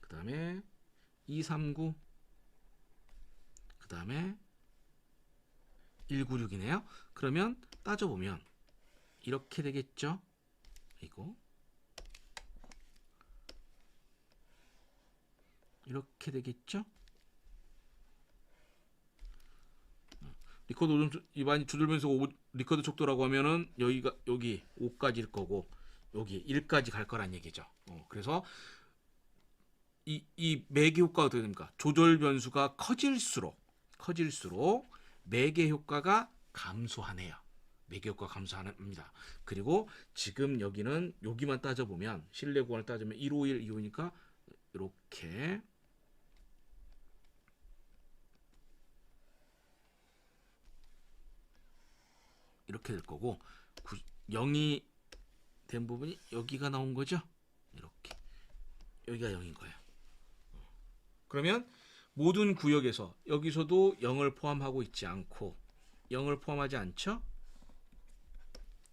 그 다음에 239 그 다음에 196이네요. 그러면 따져보면 이렇게 되겠죠. 이렇게 되겠죠. 리코더 일반 조절 변수 리코더 촉도라고 하면은 여기 5까지일 거고 여기 1까지 갈 거란 얘기죠. 그래서 이 매개 효과가 어떻게 됩니까? 조절 변수가 커질수록 매개 효과가 감소하네요. 매개 효과 감소합니다. 그리고 지금 여기만 따져보면 실내 구간을 따지면 151, 2호니까 이렇게 될 거고 0이 된 부분이 여기가 나온 거죠. 이렇게 여기가 0인 거예요. 그러면 모든 구역에서 여기서도 0을 포함하고 있지 않고 0을 포함하지 않죠?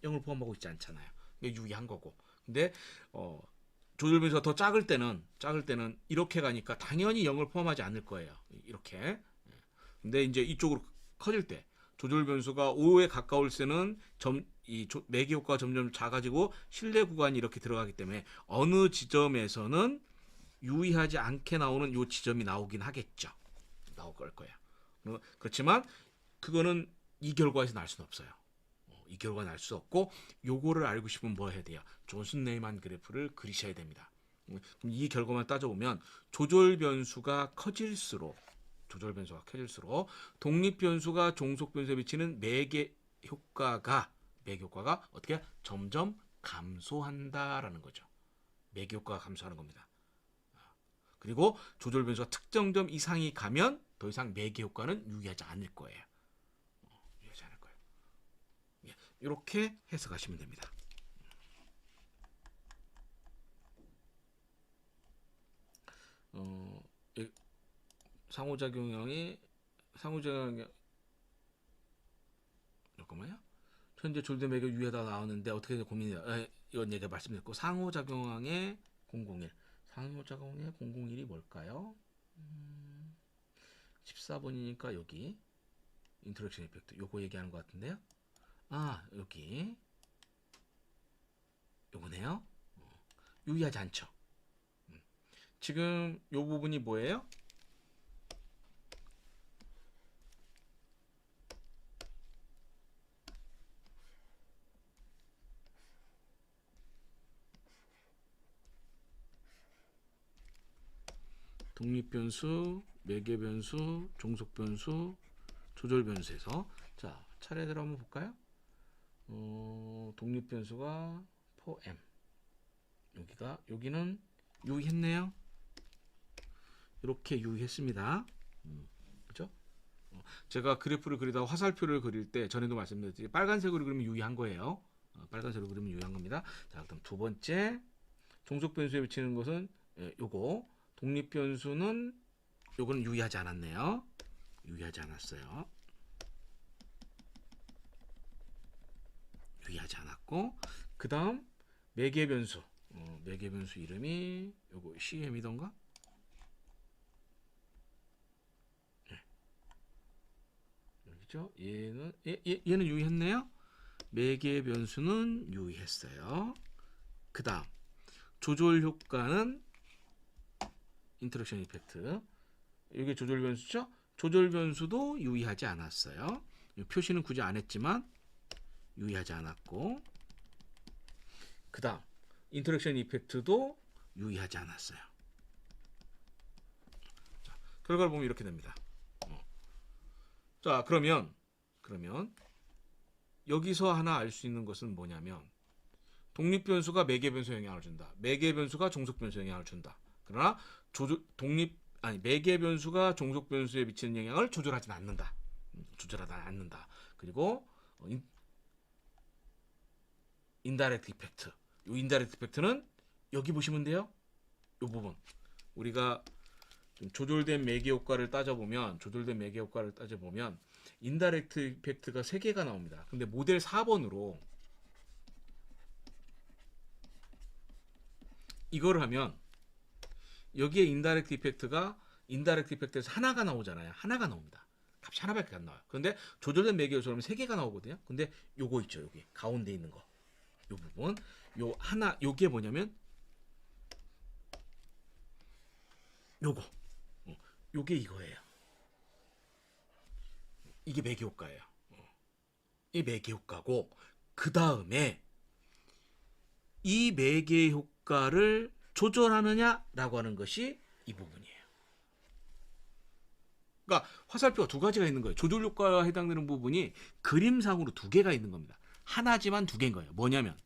0을 포함하고 있지 않잖아요. 이게 유의한 거고. 근데 조절 변수가 더 작을 때는 이렇게 가니까 당연히 0을 포함하지 않을 거예요. 이렇게. 근데 이제 이쪽으로 커질 때 조절 변수가 5에 가까울 때는 매개 효과가 점점 작아지고 실내 구간이 이렇게 들어가기 때문에 어느 지점에서는 유의하지 않게 나오는 요 지점이 나오긴 하겠죠. 나올 거예요. 그렇지만 그거는 이 결과에서 날 수는 없어요. 이 결과 날 수 없고 요거를 알고 싶으면 뭐 해야 돼요? 존슨 네이만 그래프를 그리셔야 됩니다. 그럼 이 결과만 따져보면 조절 변수가 커질수록 독립 변수가 종속 변수에 미치는 매개 효과가 어떻게 점점 감소한다라는 거죠. 매개 효과가 감소하는 겁니다. 그리고 조절 변수가 특정 점 이상이 가면 더 이상 매개 효과는 유의하지 않을 거예요. 유의하지 않을 거예요. 예, 이렇게 해석하시면 됩니다. 상호작용이 잠깐만요. 현재 조절된 매개 유의하다 나오는데 어떻게 고민해요? 이건 얘기가 말씀드렸고 상호작용의 001. 상호작용의 001이 뭘까요? 14번이니까 여기 인터랙션 이펙트 요거 얘기하는 것 같은데요. 여기 요거네요. 유의하지 않죠. 지금 요 부분이 뭐예요? 독립변수, 매개변수, 종속변수, 조절변수에서 자 차례대로 한번 볼까요? 독립변수가 4m 여기는 유의했네요. 이렇게 유의했습니다. 그죠? 제가 그래프를 그리다가 화살표를 그릴 때 전에도 말씀드렸듯이 빨간색으로 그리면 유의한 거예요. 빨간색으로 그리면 유의한 겁니다. 자, 그럼 두 번째 종속변수에 비치는 것은 요거 독립변수는 요거는 유의하지 않았네요. 유의하지 않았어요. 유의하지 않았고 그 다음 매개변수 매개변수 이름이 요거 CM이던가? 여기죠? 얘는 유의했네요. 매개변수는 유의했어요. 그 다음 조절 효과는 인터랙션 이펙트 이게 조절 변수죠? 조절 변수도 유의하지 않았어요. 표시는 굳이 안 했지만 유의하지 않았고 그 다음 인터랙션 이펙트도 유의하지 않았어요. 자, 결과를 보면 이렇게 됩니다. 자 그러면 여기서 하나 알 수 있는 것은 뭐냐면 독립변수가 매개변수에 영향을 준다. 매개변수가 종속변수에 영향을 준다. 그러나 매개변수가 종속변수에 미치는 영향을 조절하지 않는다. 그리고 인다이렉트 이펙트. 이 인다이렉트 이펙트는 여기 보시면 돼요. 이 부분. 우리가 좀 조절된 매개 효과를 따져보면 인다이렉트 이펙트가 3개가 나옵니다. 근데 모델 4번으로 이거를 하면 여기에 인다이렉트 이펙트에서 하나가 나오잖아요. 하나가 나옵니다. 값이 하나밖에 안 나와요. 그런데 조절된 매개 요소라면 3개가 나오거든요. 근데 요거 있죠. 여기 가운데 있는 거. 요 부분. 요게 뭐냐면 요게 이거예요. 이게 매개 효과예요. 이 매개 효과고 그 다음에 이 매개 효과를 조절하느냐라고 하는 것이 이 부분이에요. 그러니까 화살표가 두 가지가 있는 거예요. 조절 효과에 해당되는 부분이 그림상으로 2개가 있는 겁니다. 하나지만 2개인 거예요. 뭐냐면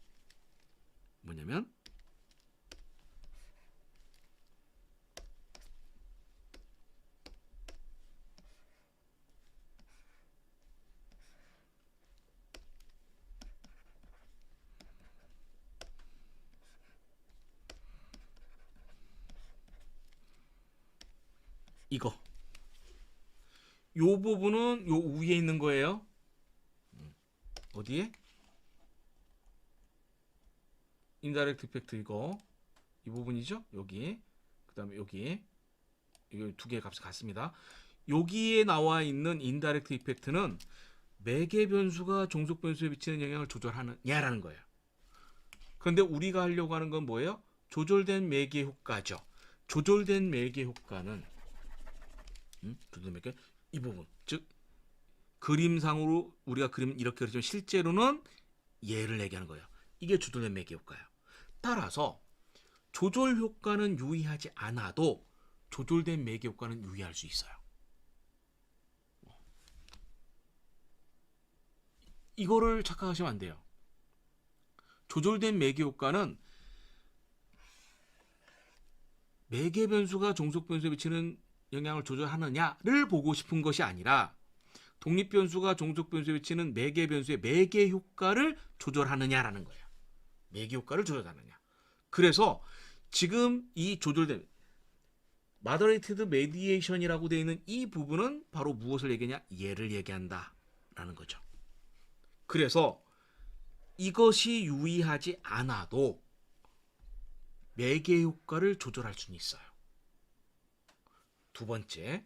이거. 요 부분은 요 위에 있는 거예요. 어디에? 인다이렉트 이펙트 이거. 이 부분이죠? 여기. 그 다음에 여기. 이거 2개의 값이 같습니다. 여기에 나와 있는 인다이렉트 이펙트는 매개 변수가 종속 변수에 미치는 영향을 조절하느냐라는 거예요. 그런데 우리가 하려고 하는 건 뭐예요? 조절된 매개 효과죠. 조절된 매개 효과는 이 부분, 즉 그림상으로 우리가 그림 이렇게 그리지만 실제로는 얘를 얘기하는 거예요. 이게 조절된 매개 효과예요. 따라서 조절 효과는 유의하지 않아도 조절된 매개 효과는 유의할 수 있어요. 이거를 착각하시면 안 돼요. 조절된 매개 효과는 매개 변수가 종속 변수에 미치는 영향을 조절하느냐를 보고 싶은 것이 아니라 독립 변수가 종속 변수에 미치는 매개 변수의 매개 효과를 조절하느냐라는 거예요. 매개 효과를 조절하느냐. 그래서 지금 이 조절된 moderate mediation이라고 되어 있는 이 부분은 바로 무엇을 얘기하냐? 얘를 얘기한다라는 거죠. 그래서 이것이 유의하지 않아도 매개 효과를 조절할 수는 있어요. 두 번째,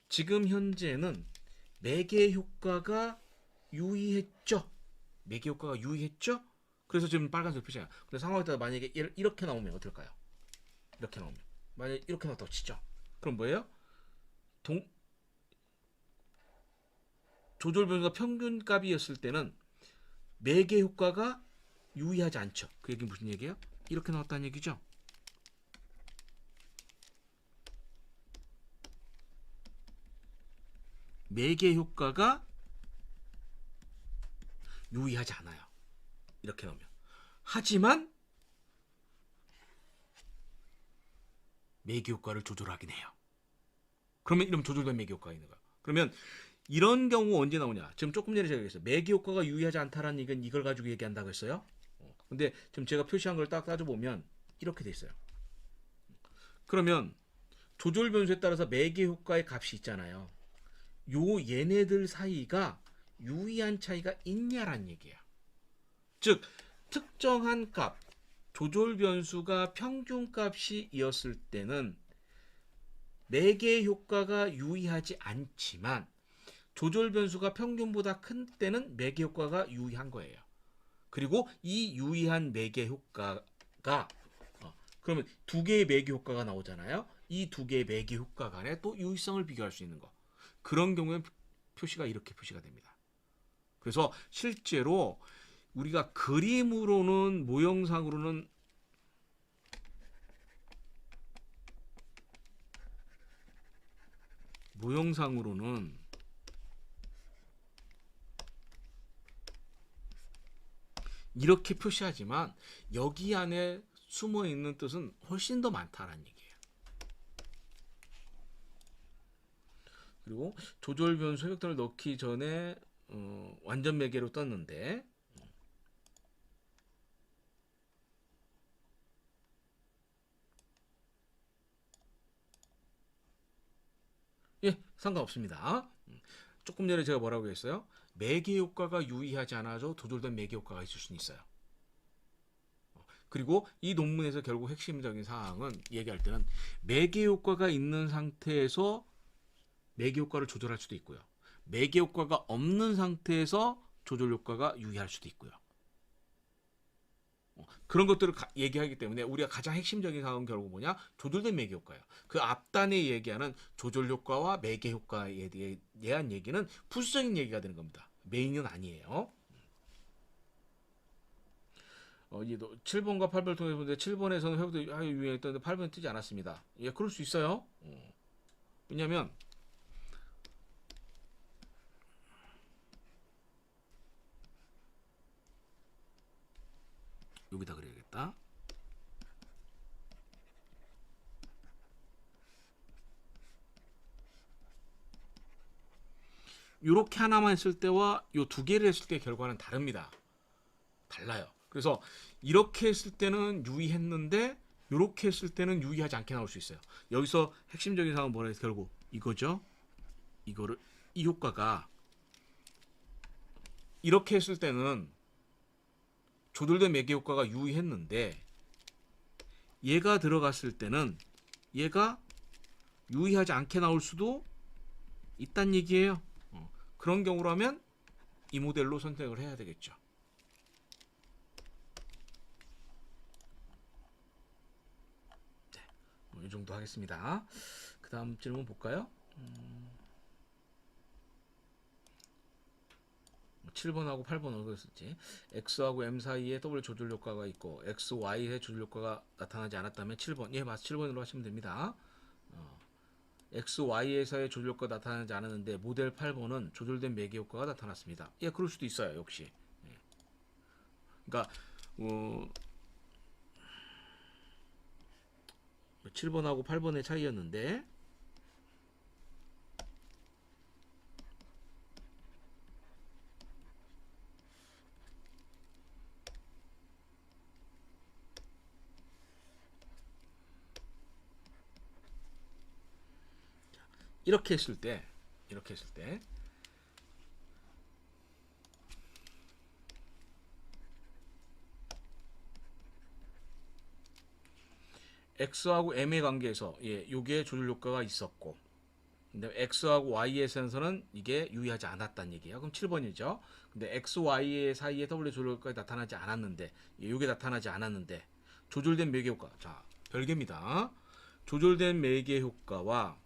지금 현재는 매개 효과가 유의했죠. 매개 효과가 유의했죠. 그래서 지금 빨간색 표시야. 근데 상황에 따라 만약에 이렇게 나오면 어떨까요? 이렇게 나오면 만약에 이렇게 나왔다고 치죠. 그럼 뭐예요? 조절 변수가 평균값이었을 때는 매개 효과가 유의하지 않죠. 그 얘기는 무슨 얘기예요? 이렇게 나왔다는 얘기죠. 매개 효과가 유의하지 않아요. 이렇게 나오면. 하지만 매개 효과를 조절하긴 해요. 그러면 이러면 조절된 매개 효과가 있는 거야. 그러면 이런 경우 언제 나오냐? 지금 조금 전에 제가 얘기했어요. 매개 효과가 유의하지 않다라는 얘기는 이걸 가지고 얘기한다고 했어요. 근데 지금 제가 표시한 걸 딱 따져보면 이렇게 돼 있어요. 그러면 조절 변수에 따라서 매개 효과의 값이 있잖아요. 요 얘네들 사이가 유의한 차이가 있냐라는 얘기예요. 즉 특정한 값, 조절 변수가 평균값이었을 때는 매개 효과가 유의하지 않지만 조절 변수가 평균보다 큰 때는 매개 효과가 유의한 거예요. 그리고 이 유의한 매개 효과가 그러면 두 개의 매개 효과가 나오잖아요. 이 두 개의 매개 효과 간에 또 유의성을 비교할 수 있는 거. 그런 경우에는 표시가 이렇게 표시가 됩니다. 그래서 실제로 우리가 그림으로는 모형상으로는 이렇게 표시하지만 여기 안에 숨어 있는 뜻은 훨씬 더 많다라는 얘기예요. 그리고 조절 변수 회복단을 넣기 전에 완전 매개로 떴는데 예, 상관없습니다. 조금 전에 제가 뭐라고 했어요? 매개 효과가 유의하지 않아도 조절된 매개 효과가 있을 수는 있어요. 그리고 이 논문에서 결국 핵심적인 사항은 얘기할 때는 매개 효과가 있는 상태에서 매개 효과를 조절할 수도 있고요. 매개 효과가 없는 상태에서 조절 효과가 유의할 수도 있고요. 그런 것들을 얘기하기 때문에 우리가 가장 핵심적인 사항은 결국 뭐냐? 조절된 매개 효과예요. 그 앞단에 얘기하는 조절 효과와 매개 효과에 대한 얘기는 부수적인 얘기가 되는 겁니다. 메인은 아니에요. 이제 7번과 8번을 통해서 보는데 7번에서는 회복도 유행했던데 8번은 뜨지 않았습니다. 예, 그럴 수 있어요. 왜냐면 여기다 그려야겠다. 이렇게 하나만 했을 때와 이 두 개를 했을 때 결과는 다릅니다. 달라요. 그래서 이렇게 했을 때는 유의했는데 이렇게 했을 때는 유의하지 않게 나올 수 있어요. 여기서 핵심적인 사항은 뭐라 해서 결국 이거죠. 이거를 이 효과가 이렇게 했을 때는 조절된 매개 효과가 유의했는데 얘가 들어갔을 때는 얘가 유의하지 않게 나올 수도 있단 얘기예요. 그런 경우라면 이 모델로 선택을 해야 되겠죠. 네, 이 정도 하겠습니다. 그 다음 질문 볼까요? 7번하고 8번 어디서 썼지? X하고 M 사이에 W 조절 효과가 있고 X, Y의 조절 효과가 나타나지 않았다면 7번. 예, 맞습니다. 7번으로 하시면 됩니다. X, Y에서의 조절 효과가 나타나지 않았는데 모델 8번은 조절된 매개 효과가 나타났습니다. 예, 그럴 수도 있어요. 역시. 예. 그러니까 7번하고 8번의 차이였는데 이렇게 했을 때 x하고 m의 관계에서 요게 조절 효과가 있었고, 근데 x하고 y의 센서는 이게 유의하지 않았다는 얘기예요. 그럼 7번이죠. 근데 x, y 사이에 w 조절 효과가 나타나지 않았는데, 요게 나타나지 않았는데 조절된 매개 효과. 자, 별개입니다. 조절된 매개 효과와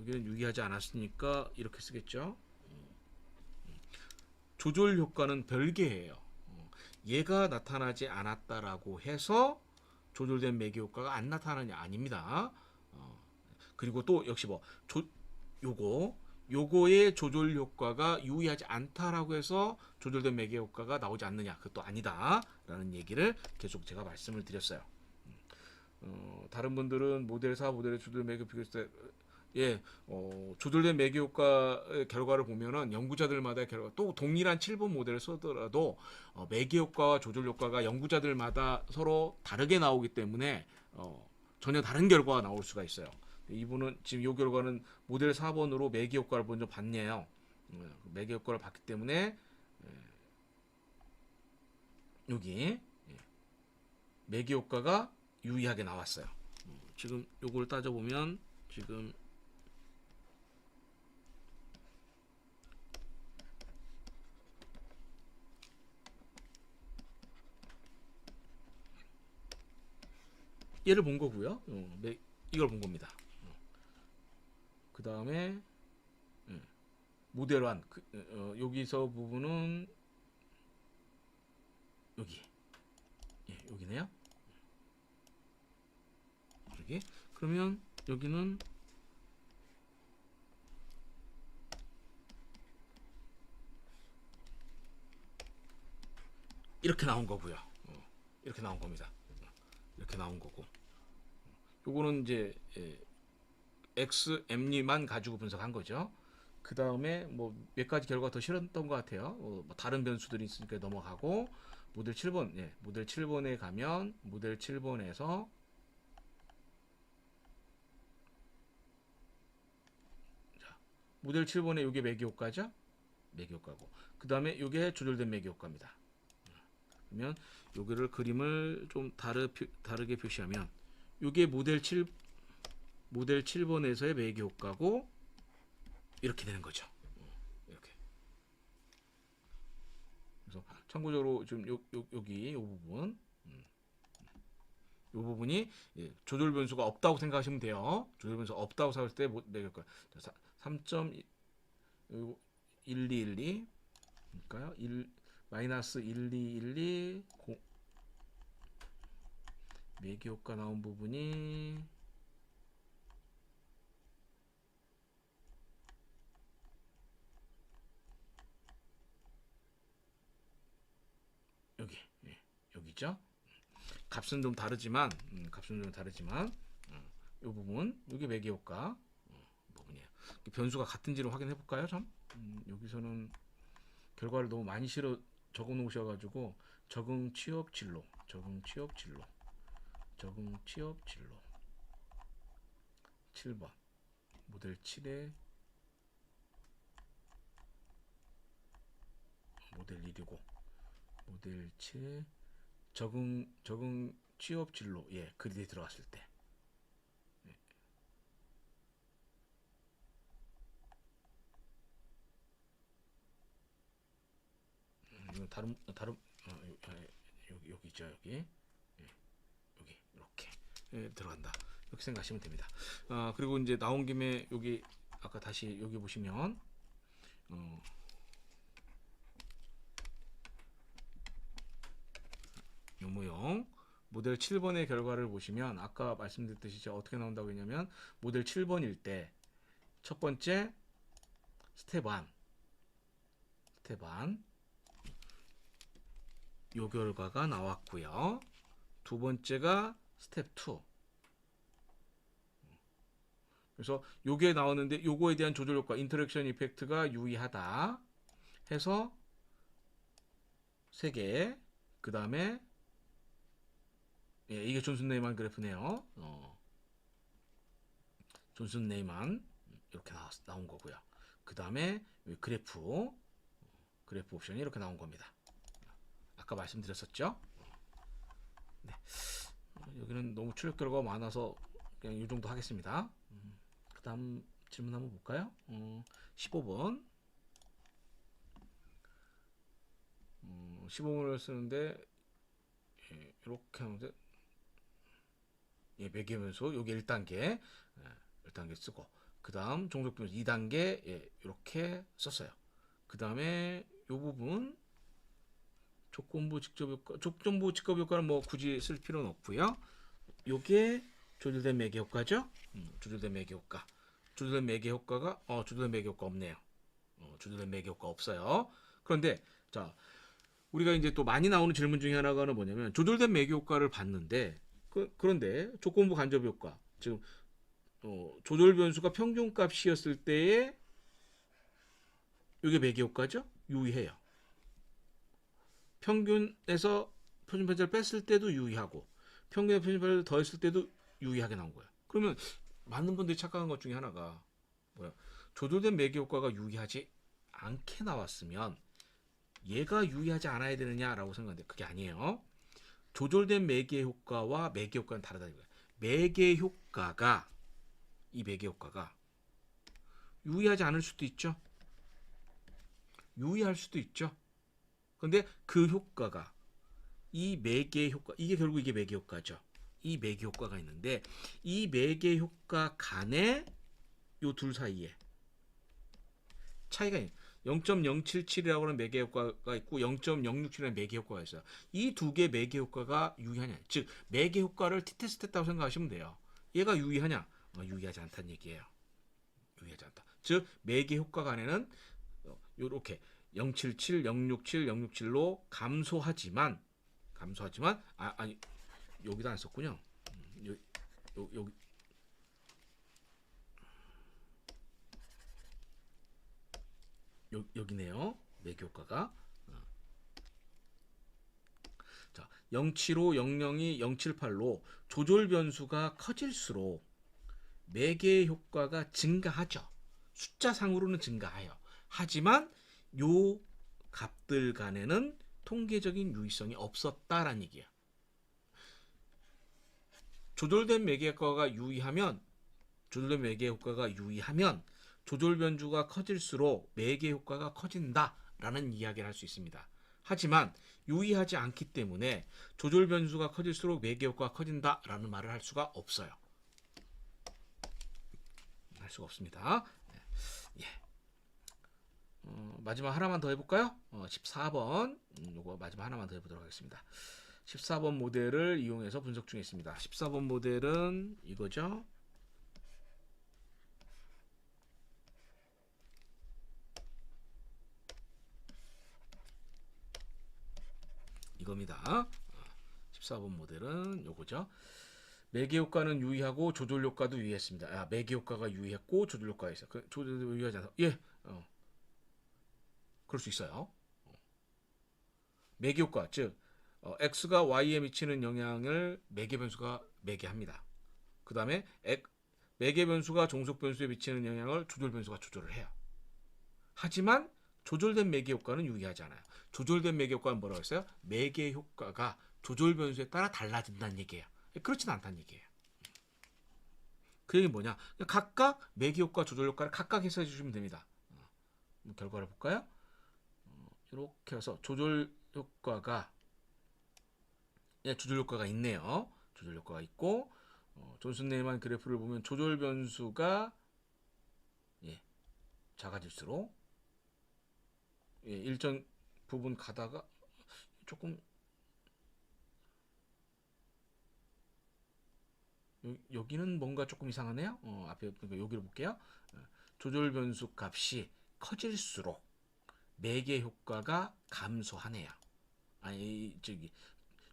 여기는 유의하지 않았으니까 이렇게 쓰겠죠. 조절 효과는 별개예요. 얘가 나타나지 않았다라고 해서 조절된 매개 효과가 안 나타나냐, 아닙니다. 그리고 또 역시 요거의 조절 효과가 유의하지 않다라고 해서 조절된 매개 효과가 나오지 않느냐, 그것도 아니다라는 얘기를 계속 제가 말씀을 드렸어요. 다른 분들은 모델 4, 모델의 조절 매개 비교했을 때 조절된 매개 효과 결과를 보면은 연구자들마다 결과 또 동일한 7번 모델을 쓰더라도 매개 효과와 조절 효과가 연구자들마다 서로 다르게 나오기 때문에 전혀 다른 결과가 나올 수가 있어요. 이분은 지금 이 결과는 모델 4번으로 매개 효과를 먼저 봤네요. 매개 효과를 봤기 때문에 여기 매개 효과가 유의하게 나왔어요. 지금 요걸 따져보면 지금 얘를 본 거고요. 이걸 본 겁니다. 그 다음에 모델 1 여기서 부분은 여기네요. 여기. 그러면 여기는 이렇게 나온 거고요. 이렇게 나온 겁니다. 이렇게 나온 거고. 요거는 이제 X, M만 가지고 분석한 거죠. 그 다음에 뭐 몇 가지 결과가 더 싫었던 것 같아요. 뭐 다른 변수들이 있으니까 넘어가고, 모델 7번, 모델 7번에 가면 모델 7번에서 모델 7번에 이게 매개 효과죠. 매개 효과고. 그 다음에 이게 조절된 매개 효과입니다. 그러면 여기를 그림을 좀 다르게 표시하면 이게 모델 7번에서의 매개 효과고 이렇게 되는 거죠. 이렇게. 그래서 참고적으로 좀 여기 이 부분, 이 부분이 조절 변수가 없다고 생각하시면 돼요. 조절 변수가 없다고 생각할 때 매개 효과 3.1212 그러니까요. 마이너스 1212 매개 효과 나온 부분이 여기죠. 값은 좀 다르지만 이 부분 이게 매개 효과 부분이에요. 변수가 같은지를 확인해 볼까요? 여기서는 결과를 너무 많이 적어 놓으셔가지고 적응 취업 진로 7번 모델 7에 모델 1이고 모델 7에 적응 취업 진로 글이 들어갔을 때 다른 여기죠. 여기 이렇게 들어간다. 이렇게 생각하시면 됩니다. 그리고 이제 나온 김에 여기 아까 다시 여기 보시면 요 모형 모델 7번의 결과를 보시면 아까 말씀드렸듯이 어떻게 나온다고 했냐면 모델 7번일 때 첫 번째 스텝 1 요 결과가 나왔고요. 두 번째가 스텝 2. 그래서 요게 나오는데 요거에 대한 조절 효과, 인터랙션 이펙트가 유의하다 해서 3개. 그 다음에 이게 존슨 네이만 그래프네요. 존슨 네이만. 이렇게 나온 거고요. 그 다음에 그래프 옵션이 이렇게 나온 겁니다. 아까 말씀드렸었죠. 네. 여기는 너무 출력 결과가 많아서 그냥 이 정도 하겠습니다. 그 다음 질문 한번 볼까요? 15번 15번을 쓰는데 이렇게 하면 돼. 매개변수 여기 1단계 1단계 쓰고 그 다음 종속변수 2단계 이렇게 썼어요. 그 다음에 이 부분 조건부 직접효과 조건부 직접효과는 뭐 굳이 쓸 필요는 없고요. 요게 조절된 매개 효과죠. 조절된 매개 효과 조절된 매개 효과가 조절된 매개 효과 없네요. 조절된 매개 효과 없어요. 그런데 자 우리가 이제 또 많이 나오는 질문 중에 하나가 뭐냐면 조절된 매개 효과를 봤는데 그런데 조건부 간접 효과 지금 조절 변수가 평균값이었을 때에 이게 매개 효과죠. 유의해요. 평균에서 표준 편차를 뺐을 때도 유의하고 평균에 표준 편차를 더했을 때도 유의하게 나온 거예요. 그러면 많은 분들이 착각한 것 중에 하나가 뭐야? 조절된 매개 효과가 유의하지 않게 나왔으면 얘가 유의하지 않아야 되느냐라고 생각하는데 그게 아니에요. 조절된 매개 효과와 매개 효과는 다르다는 거예요. 매개 효과가 이 매개 효과가 유의하지 않을 수도 있죠. 유의할 수도 있죠. 그런데 그 효과가 이 매개 효과 이게 결국 이게 매개 효과죠. 이 매개 효과가 있는데 이 매개 효과 간에 요 둘 사이에 차이가 0.077이라고 하는 매개 효과가 있고 0.067이라는 매개 효과가 있어요. 이 두 개 매개 효과가 유의하냐? 즉 매개 효과를 t-테스트했다고 생각하시면 돼요. 얘가 유의하냐? 유의하지 않다는 얘기예요. 유의하지 않다. 즉 매개 효과 간에는 이렇게 077, 067, 067로 감소하지만 아니 여기다 안 썼군요. 여기 여기네요. 매개 효과가. 자, 075, 002, 078로 조절 변수가 커질수록 매개 효과가 증가하죠. 숫자상으로는 증가해요. 하지만 요 값들 간에는 통계적인 유의성이 없었다라는 얘기야. 조절된 매개 효과가 유의하면 조절 변수가 커질수록 매개 효과가 커진다라는 이야기를 할 수 있습니다. 하지만 유의하지 않기 때문에 조절 변수가 커질수록 매개 효과가 커진다라는 말을 할 수가 없어요. 할 수가 없습니다. 예. 마지막 하나만 더 해볼까요? 14번 요거 마지막 하나만 더 해보도록 하겠습니다. 14번 모델을 이용해서 분석 중에 있습니다. 14번 모델은 이거죠. 이겁니다. 14번 모델은 요거죠. 매개 효과는 유의하고 조절 효과도 유의했습니다. 매개 효과가 유의했고 조절 효과가 있어요. 조절도 유의하지 않아서 그럴 수 있어요. 매개 효과 즉 x가 y에 미치는 영향을 매개 변수가 매개합니다. 그 다음에 매개 변수가 종속 변수에 미치는 영향을 조절 변수가 조절을 해요. 하지만 조절된 매개 효과는 유의하지 않아요. 조절된 매개 효과는 뭐라고 했어요? 매개 효과가 조절 변수에 따라 달라진다는 얘기예요. 그렇지는 않다는 얘기예요. 그 얘기는 뭐냐? 각각 매개 효과, 조절 효과를 각각 해석해 주시면 됩니다. 결과를 볼까요? 이렇게 해서 조절 효과가 있네요. 조절 효과가 있고 존슨 네이만 그래프를 보면 조절 변수가 작아질수록 일정 부분 가다가 조금 여기는 뭔가 조금 이상하네요. 앞에 여기로 볼게요. 조절 변수 값이 커질수록 매개 효과가 감소하네요.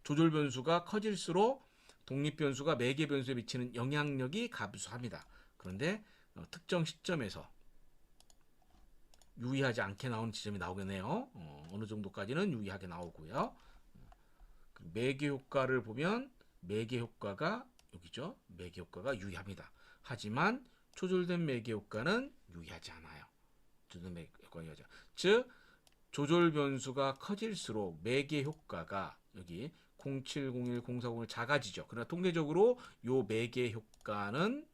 조절 변수가 커질수록 독립 변수가 매개 변수에 미치는 영향력이 감소합니다. 그런데 특정 시점에서 유의하지 않게 나오는 지점이 나오겠네요. 어느 정도까지는 유의하게 나오고요. 매개 효과를 보면 매개 효과가 여기죠. 매개 효과가 유의합니다. 하지만 조절된 매개 효과는 유의하지 않아요. 조절된 매개 효과는 유의하지 않아요. 즉 조절 변수가 커질수록 매개 효과가 여기 0701, 0401 작아지죠. 그러나 통계적으로 요 매개 효과는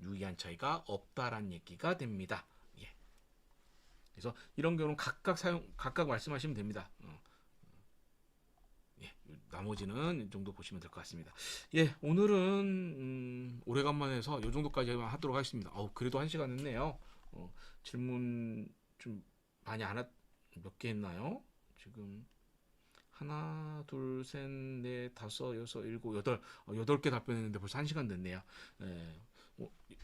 유의한 차이가 없다라는 얘기가 됩니다. 예. 그래서 이런 경우는 각각 말씀하시면 됩니다. 예, 나머지는 이 정도 보시면 될 것 같습니다. 예, 오늘은 오래간만에 해서 이 정도까지만 하도록 하겠습니다. 그래도 1시간 했네요. 질문 좀 많이 몇 개 했나요? 지금 하나, 둘, 셋, 넷, 다섯, 여섯, 일곱, 여덟, 8개 답변했는데 벌써 1시간 됐네요. 예,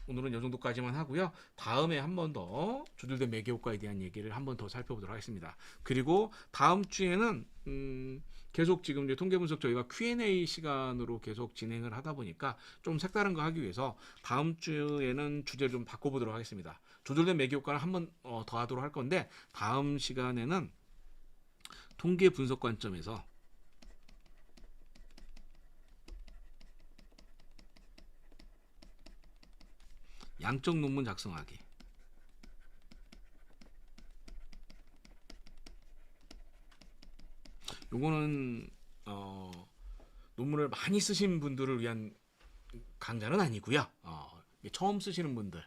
오늘은 이 정도까지만 하고요. 다음에 한 번 더 조절된 매개 효과에 대한 얘기를 한 번 더 살펴보도록 하겠습니다. 그리고 다음 주에는 계속 지금 이제 통계 분석 저희가 Q&A 시간으로 계속 진행을 하다 보니까 좀 색다른 거 하기 위해서 다음 주에는 주제를 좀 바꿔보도록 하겠습니다. 조절된 매개 효과를 한 번 더 하도록 할 건데 다음 시간에는 통계 분석 관점에서 양적 논문 작성하기. 요거는 논문을 많이 쓰신 분들을 위한 강좌는 아니고요. 처음 쓰시는 분들,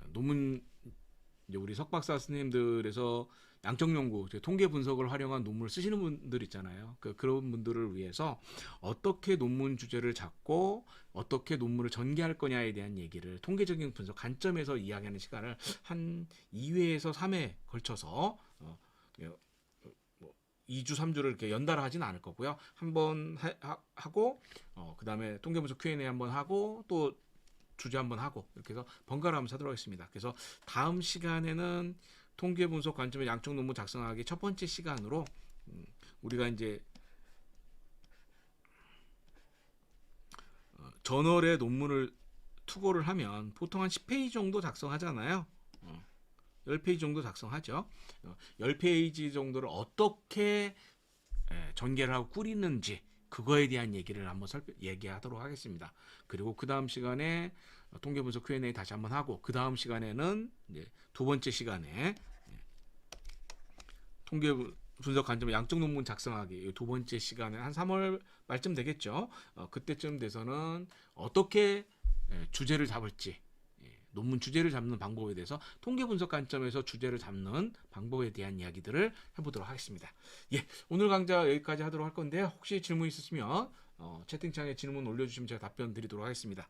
논문 이제 우리 석박사 선생님들에서 양적 연구, 통계 분석을 활용한 논문을 쓰시는 분들 있잖아요. 그런 분들을 위해서 어떻게 논문 주제를 잡고 어떻게 논문을 전개할 거냐에 대한 얘기를 통계적인 분석 관점에서 이야기하는 시간을 한 2회에서 3회 걸쳐서 2주, 3주를 이렇게 연달아 하진 않을 거고요. 한번 하고 그 다음에 통계 분석 Q&A 한번 하고 또 주제 한번 하고 이렇게 해서 번갈아 하면서 하도록 하겠습니다. 그래서 다음 시간에는 통계 분석 관점의 양적 논문 작성하기 첫 번째 시간으로 우리가 이제 저널에 논문을 투고를 하면 보통 한 10페이지 정도 작성하잖아요. 10페이지 정도 작성하죠. 10페이지 정도를 어떻게 전개를 하고 꾸리는지 그거에 대한 얘기를 한번 얘기하도록 하겠습니다. 그리고 그 다음 시간에 통계 분석 Q&A 다시 한번 하고 그 다음 시간에는 이제 두 번째 시간에 통계 분석 관점의 양적 논문 작성하기 두 번째 시간에 한 3월 말쯤 되겠죠. 그때쯤 돼서는 어떻게 주제를 잡을지 논문 주제를 잡는 방법에 대해서 통계 분석 관점에서 주제를 잡는 방법에 대한 이야기들을 해보도록 하겠습니다. 예, 오늘 강좌 여기까지 하도록 할 건데요. 혹시 질문 있으시면 채팅창에 질문 올려주시면 제가 답변 드리도록 하겠습니다.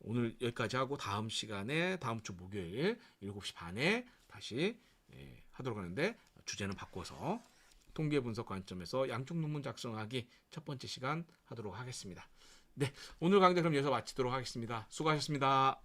오늘 여기까지 하고 다음 시간에 다음 주 목요일 7시 반에 다시 하도록 하는데 주제는 바꿔서 통계 분석 관점에서 양적 논문 작성하기 첫 번째 시간 하도록 하겠습니다. 네, 오늘 강좌 그럼 여기서 마치도록 하겠습니다. 수고하셨습니다.